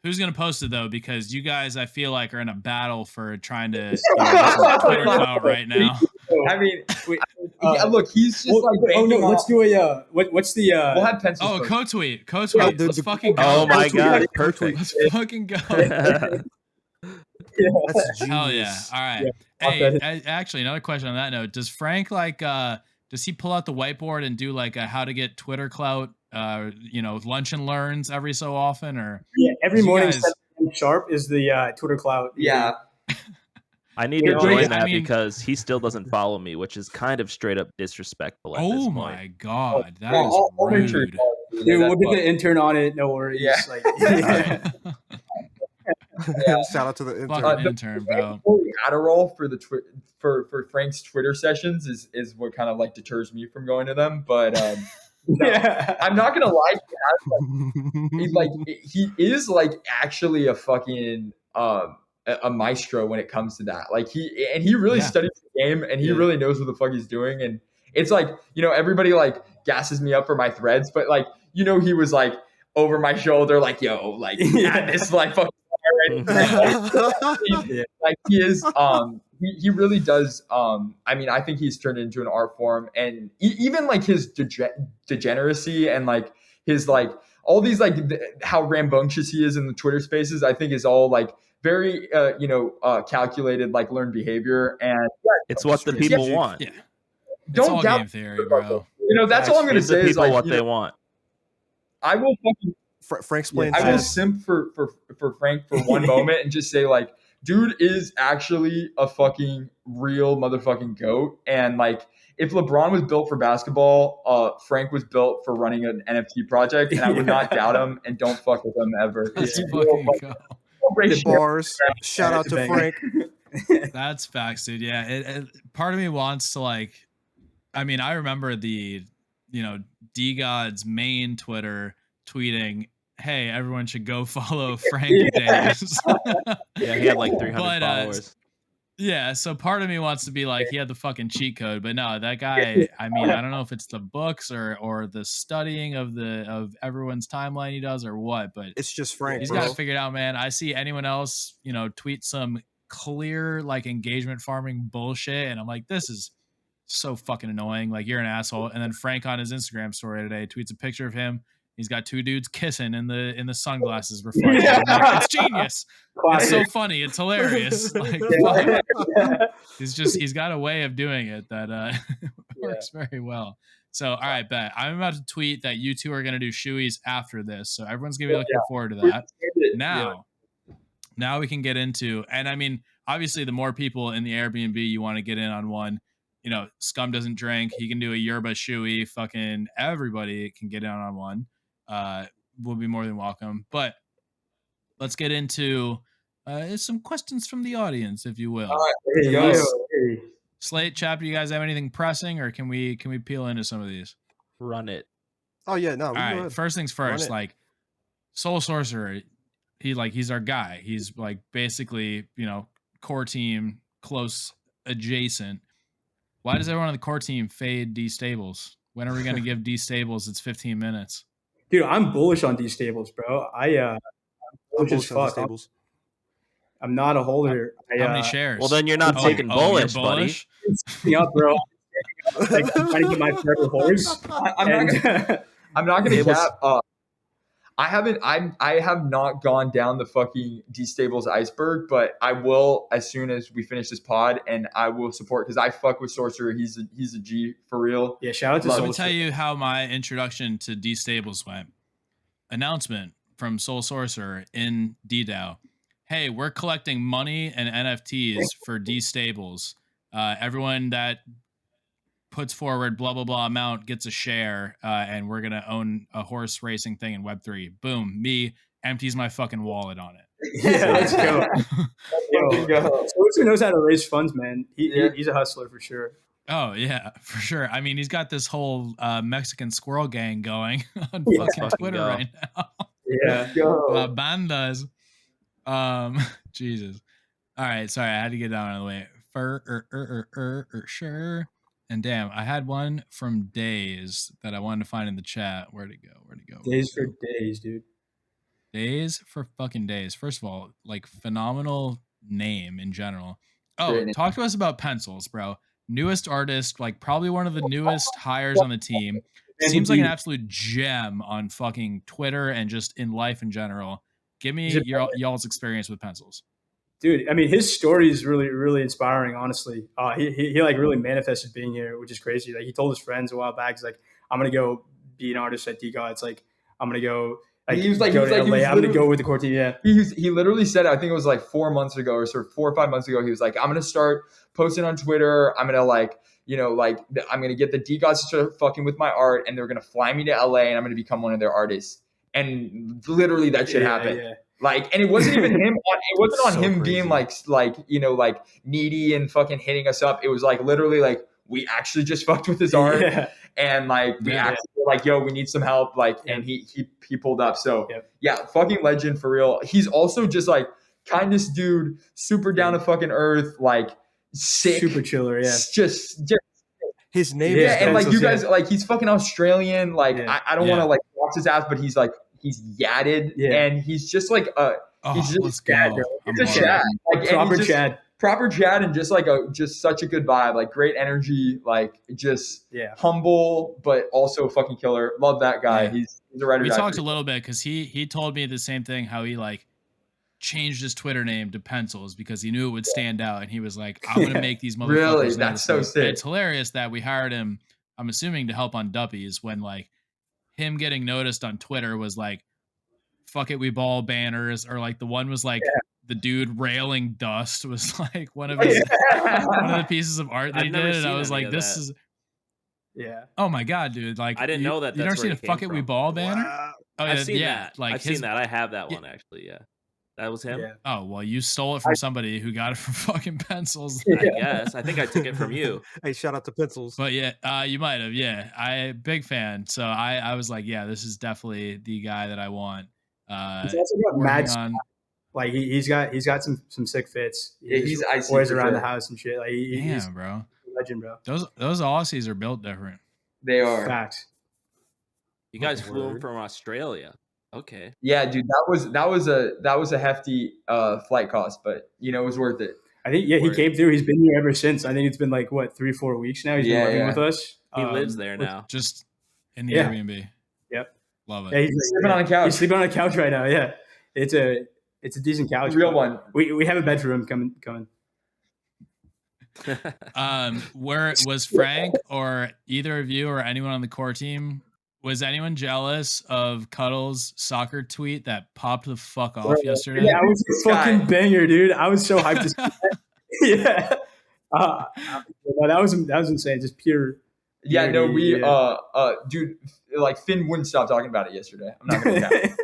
Who's gonna post it though? Because you guys, I feel like, are in a battle for trying to Twitter clout right now. I mean, look, he's just let's do a what's the we'll have pencils. Oh, co-tweet. Let's fucking go. Oh my god, perfect. Let's fucking go. That's hell yeah! All right. Hey, actually, another question on that note: does Frank does he pull out the whiteboard and do like a how to get Twitter clout? Lunch and learns every so often, or every morning 7 a.m. sharp is the Twitter clout. Yeah. I need to join that because he still doesn't follow me, which is kind of straight up disrespectful. At this point. My god, that is rude. Dude, we'll get the intern on it. No worries. Yeah. Shout out to the intern. Intern, bro. Adderall for the for Frank's Twitter sessions is what kind of like deters me from going to them, but. I'm not gonna lie. He is like actually a fucking a maestro when it comes to that. Like he really studies the game and he really knows what the fuck he's doing. And it's like, everybody like gasses me up for my threads, but like, he was like over my shoulder, like, yo, like this like fucking like he is he really does I mean, I think he's turned into an art form, and even like his degeneracy and like his like all these like how rambunctious he is in the Twitter spaces, I think is all like very calculated, like learned behavior, and it's what the people want. It's all doubt game theory, bro. That's all I'm gonna say is like what they want. I will fucking Frank's playing I will chess. simp for Frank for one moment and just say like, dude is actually a fucking real motherfucking goat. And like, if LeBron was built for basketball, Frank was built for running an NFT project, and I would not doubt him. And don't fuck with him ever. Let's fucking go. Hit bars. Shout out to Frank. That's facts, dude. Yeah, part of me wants to like. I mean, I remember the, DeGod's main Twitter tweeting, "Hey, everyone should go follow Frank Davis." Yeah, he had like 300 followers. Yeah, so part of me wants to be like, he had the fucking cheat code, but no, that guy. I mean, I don't know if it's the books or the studying of everyone's timeline he does or what, but it's just Frank. He's got it figured out, man. I see anyone else, tweet some clear like engagement farming bullshit, and I'm like, this is so fucking annoying. Like, you're an asshole. And then Frank on his Instagram story today tweets a picture of him. He's got two dudes kissing in the sunglasses reflection. Like, it's genius. Classic. It's so funny. It's hilarious. Like, he's got a way of doing it that works very well. So, all right, bet. I'm about to tweet that you two are going to do shoeies after this. So everyone's going to be looking forward to that. Now we can get into, and I mean, obviously the more people in the Airbnb you want to get in on one, Scum doesn't drink. He can do a yerba shoey. Fucking everybody can get in on one. Will be more than welcome. But let's get into some questions from the audience, if you will. All right, there you go. Slate, Chapter, you guys have anything pressing, or can we peel into some of these? Run it. Oh yeah, no. All right, first things first. Like, Soul Sorcerer, he's our guy. He's like basically core team, close adjacent. Why does everyone on the core team fade D Stables? When are we going to give D Stables its 15 minutes? Dude, I'm bullish on D Stables, bro. I'm bullish as fuck. I'm not a holder. How many shares? Well, then you're not fucking bullish, buddy. Yeah, bro. I'm trying to get my forever horse. I'm not gonna cap. I have not gone down the fucking D-Stables iceberg, but I will as soon as we finish this pod, and I will support because I fuck with Sorcerer. He's a G for real. Yeah, shout out to Sorcerer. Let me tell you how my introduction to D-Stables went. Announcement from Soul Sorcerer in DDAO. Hey, we're collecting money and NFTs for D-Stables. Everyone that puts forward blah blah blah amount gets a share, and we're gonna own a horse racing thing in Web3. Boom, me empties my fucking wallet on it. Yeah, let's go. Sorcerer knows how to raise funds, man. He's a hustler for sure. Oh yeah, for sure. I mean, he's got this whole Mexican squirrel gang going on fucking Twitter right now. Yeah, bandas. Jesus. All right, sorry, I had to get that out of the way. Sure. And damn, I had one from Days that I wanted to find in the chat. Where'd it go? Days for days, dude. Days for fucking days. First of all, like, phenomenal name in general. Oh, talk to us about Pencils, bro. Newest artist, like probably one of the newest hires on the team. Seems like an absolute gem on fucking Twitter and just in life in general. Give me y'all's experience with Pencils. Dude, I mean, his story is really, really inspiring, honestly. He like really manifested being here, which is crazy. Like, he told his friends a while back, he's like, I'm going to go be an artist at DeGod. It's like, I'm going to go I'm going to go with the core team. Yeah. He literally said, I think it was like 4 months ago or sort of 4 or 5 months ago, he was like, I'm going to start posting on Twitter. I'm going to I'm going to get the DeGods to start fucking with my art, and they're going to fly me to LA, and I'm going to become one of their artists. And literally that shit happened. Yeah. Like, and it wasn't even him. It wasn't on him crazy. Being like needy and fucking hitting us up. It was like literally like we actually just fucked with his art, and like we actually were like, yo, we need some help. Like, and he pulled up. So yeah, fucking legend for real. He's also just like kindest dude, super down to fucking earth, like sick, super chiller. Yeah, just his name. Yeah, and like you guys, like he's fucking Australian. Like I don't want to like watch his ass, but he's like. He's yadded, and he's just like he's just Chad, bro. He's a Chad, like proper Chad, and just like just such a good vibe, like great energy, like just humble, but also fucking killer. Love that guy. Yeah. He's a writer. We talked a little bit because he told me the same thing. How he like changed his Twitter name to Pencils because he knew it would stand out, and he was like, "I'm gonna make these motherfuckers." Really, notice that's so me. sick. It's hilarious that we hired him. I'm assuming to help on Duppies when like him getting noticed on Twitter was like, "Fuck it, we ball" banners, or like the one was like the dude railing dust was like one of his one of the pieces of art that he did, and I was like, "This is." Yeah. Oh my god, dude! Like I didn't know that. You never seen a "Fuck it, we ball" banner? Wow. Oh, I've seen yeah, that. like I've seen that. I have that one actually. Yeah, that was him. Yeah. Oh well, you stole it from somebody who got it from fucking Pencils. I guess. I think I took it from you. Hey, shout out to Pencils. But yeah, you might have. Yeah, I big fan. So I was like, yeah, this is definitely the guy that I want. He's also got mad like he's got some sick fits. He's icy. Wears around the house and shit. Like he's bro, a legend, bro. Those Aussies are built different. They are. Facts. You guys flew him from Australia. Okay. Yeah, dude, that was a hefty flight cost, but you know it was worth it. I think he came through. He's been here ever since. I think it's been like what 3-4 weeks now. He's been living with us. He lives there now. Just in the Airbnb. Yep. Love it. Yeah, he's sleeping on a couch. He's sleeping on a couch right now. Yeah, it's a decent couch. Real one. We have a bedroom coming. Where was Frank or either of you or anyone on the core team? Was anyone jealous of Cuddle's soccer tweet that popped the fuck off yesterday? Yeah, that was a fucking banger, dude. I was so hyped to see that. Yeah. No, that was insane. Just pure. Yeah, no, we dude, like Finn wouldn't stop talking about it yesterday. I'm not gonna count. It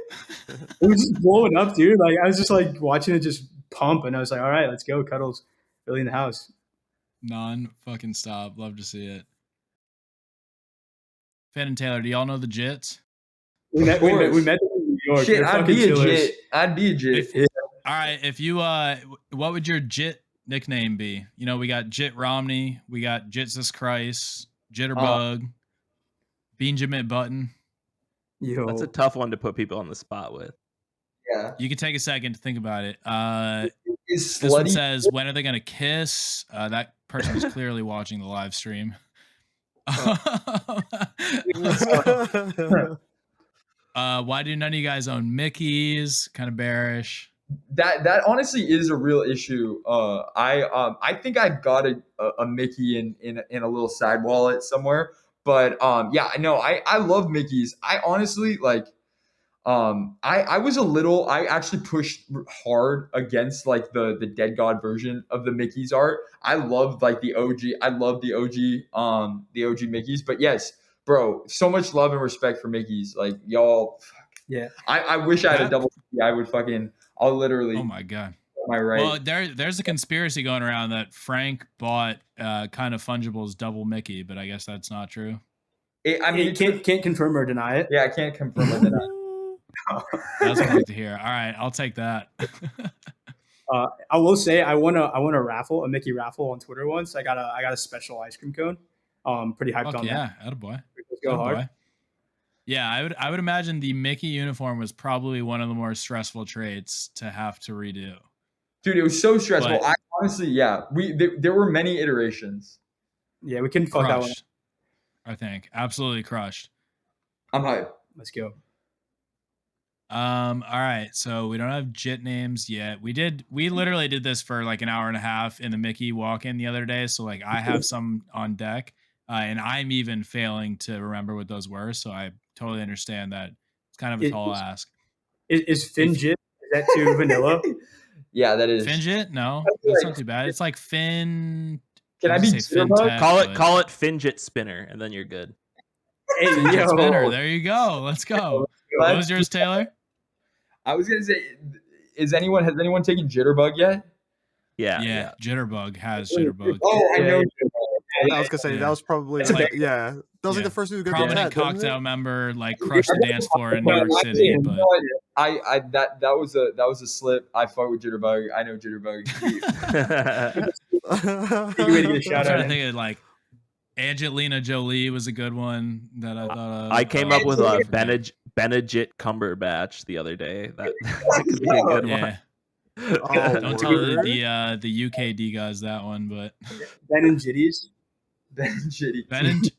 was just blowing up, dude. Like I was just like watching it just pump, and I was like, all right, let's go. Cuddle's really in the house. Non-fucking stop. Love to see it. Finn and Taylor, do y'all know the Jits? We met them in New York. Shit, I'd be a Jit. All right, if you what would your Jit nickname be? You know, we got Jit Romney, we got Jesus Christ, Jitterbug, Benjamin Button. Yo. That's a tough one to put people on the spot with. Yeah. You can take a second to think about it. Is this one says, when are they going to kiss? That person is clearly watching the live stream. Why do none of you guys own Mickeys? Kind of bearish. That honestly is a real issue. I think I've got a Mickey in a little side wallet somewhere. But yeah, no, I love Mickeys. I honestly like. I actually pushed hard against like the Dead God version of the Mickeys art. I loved like the OG. I love the OG Mickeys. But yes, bro, so much love and respect for Mickeys. Like y'all. Yeah. I wish I had a double. I'll literally. Oh my god. Am I right? Well, there's a conspiracy going around that Frank bought Kind of Fungible's double Mickey, but I guess that's not true. You can't confirm or deny it. Yeah, I can't confirm or deny it. That's what I like to hear. All right, I'll take that. I will say I won a Mickey raffle on Twitter once. I got a special ice cream cone. Pretty hyped on that. Yeah, attaboy. Let's go hard. Yeah, I would imagine the Mickey uniform was probably one of the more stressful traits to have to redo. Dude, it was so stressful. I honestly, there were many iterations. Yeah, we couldn't fuck that one. I think absolutely crushed. I'm hyped. Let's go. All right, so we don't have JIT names yet. We literally did this for like an hour and a half in the Mickey walk-in the other day. So like I have some on deck, and I'm even failing to remember what those were. So I totally understand that it's kind of a tall ask. Is Finjit? Is that too vanilla? Yeah, that is. Finjit? No, that's not too bad. It's like Fin. Can I be Fintech, call it Finjit Spinner, and then you good. Hey, Finjit Spinner. There you go. Let's go. What was yours, Taylor? I was gonna say, has anyone taken Jitterbug yet? Yeah. Jitterbug has Jitterbug. Oh, I know. I was gonna say that was probably that was like the first news. Prominent cocktail member, like crushed the dance floor in New York City. But that was a slip. I fuck with Jitterbug. I know Jitterbug. I'm trying to think of like Angelina Jolie was a good one that I thought of. I came up with a Benedict Cumberbatch the other day. That could be a good one. Don't tell the UKD guys that one, but Ben and Jitties. Ben and Jitty. Ben and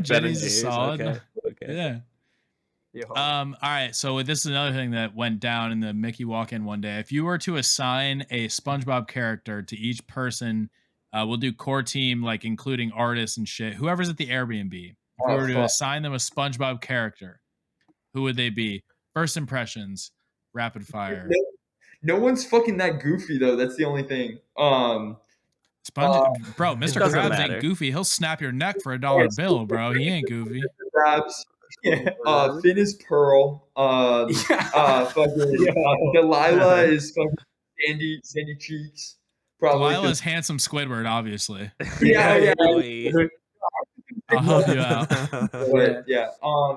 Jitties is solid. Okay. Yeah. All right. So this is another thing that went down in the Mickey walk-in one day. If you were to assign a SpongeBob character to each person, we'll do core team, like including artists and shit. Whoever's at the Airbnb. If we were to assign them a SpongeBob character, who would they be? First impressions, rapid fire. No one's fucking that goofy though. That's the only thing. Bro, Mr. Krabs ain't goofy. He'll snap your neck for $1 bill, bro. He ain't goofy. Krabs. Finn is Pearl. Delilah is fucking Sandy Cheeks. Probably. Delilah's handsome Squidward, obviously. Yeah. I'll help you out.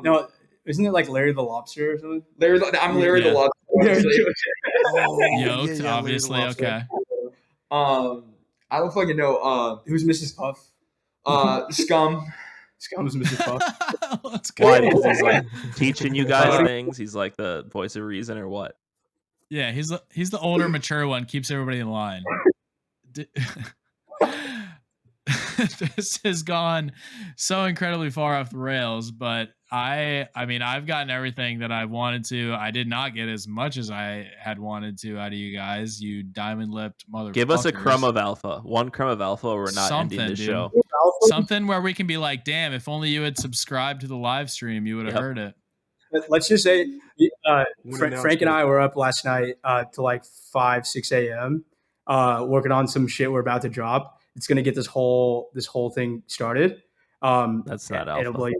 No, isn't it like Larry the Lobster or something? I'm Larry the Lobster. Yoked, obviously. Okay. I don't fucking know. Who's Mrs. Puff? Scum. Scum's Mrs. Puff. Let's go. Why? Because he's like teaching you guys things. He's like the voice of reason, or what? Yeah, he's the older, mature one. Keeps everybody in line. This has gone so incredibly far off the rails, but I mean, I've gotten everything that I wanted to. I did not get as much as I had wanted to out of you guys, you diamond-lipped motherfuckers. Give us a crumb of alpha. One crumb of alpha, or we're not ending the show. Something where we can be like, damn, if only you had subscribed to the live stream, you would have heard it. Let's just say Frank and I were up last night to like 5, 6 a.m. Working on some shit we're about to drop. It's gonna get this whole thing started. That's not alpha.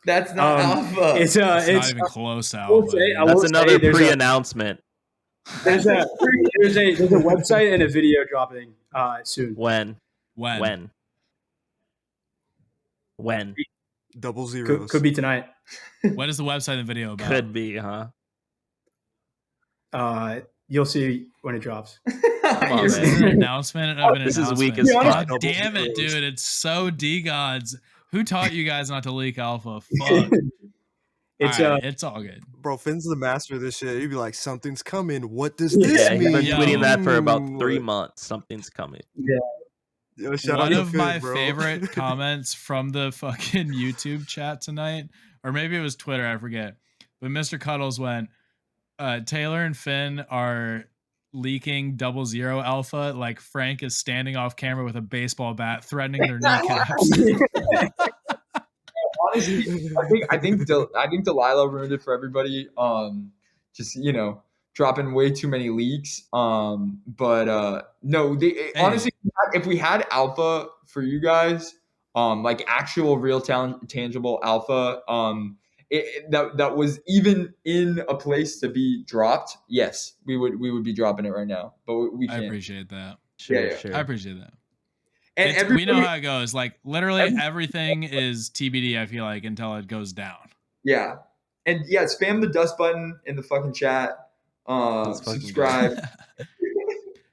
That's not alpha. It's not even close alpha. That's another pre-announcement. There's a website and a video dropping soon. When? Double zeros. Could be tonight. What is the website and video about? Could be, huh? You'll see when it drops. Come on, Is man. an announcement of an This announcement. is weak as fuck. God damn it, dude. It's so DeGods. Who taught you guys not to leak alpha? Fuck. It's all good. Bro, Finn's the master of this shit. He'd be like, something's coming. What does this mean? He's been tweeting that for about 3 months. Something's coming. Yeah. Yo, shout One out of to my Finn, bro. favorite comments from the fucking YouTube chat tonight, or maybe it was Twitter, I forget. But Mr. Cuddles went, Taylor and Finn are leaking 00 alpha like Frank is standing off camera with a baseball bat threatening their kneecaps. Honestly, I think Delilah ruined it for everybody. Just dropping way too many leaks. No, honestly, if we had alpha for you guys, like actual real tangible alpha, that was even in a place to be dropped, yes, we would be dropping it right now, but we can't. I appreciate that. Sure. I appreciate that. And we know how it goes. Like literally everything is TBD, I feel like, until it goes down. Yeah. And yeah, spam the dust button in the fucking chat. Subscribe.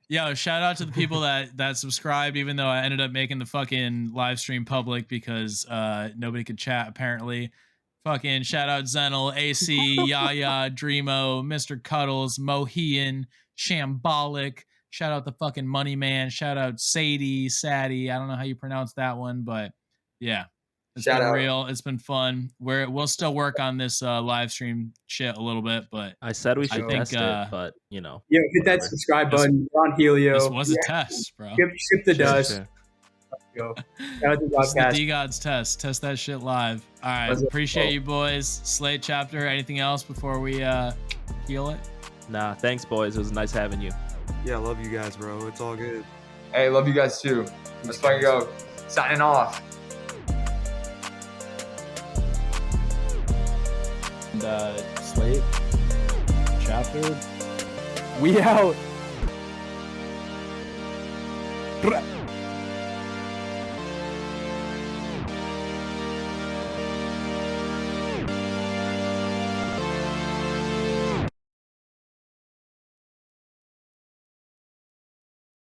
Yo, shout out to the people that subscribed, even though I ended up making the fucking live stream public because nobody could chat apparently. Fucking shout out Zenel, AC, Yaya, Dreamo, Mr. Cuddles, Mohian, Shambolic. Shout out the fucking Money Man. Shout out Sadie. I don't know how you pronounce that one, but yeah. It's Shout been out. real. It's been fun. We'll still work on this live stream shit a little bit, but I said we should I think, test it, but Yeah, hit that subscribe button. We're on Helio. this was a test, bro. Skip the dust. Sure. Go. Shout out to It's the DeGodCast. DeGods test. Test that shit live. All right. Let's go. Appreciate you boys. Slate chapter. Anything else before we heal it? Nah, thanks, boys. It was nice having you. Yeah, I love you guys, bro. It's all good. Hey, love you guys too. Let's fucking go. Signing off. And Slate chapter. We out.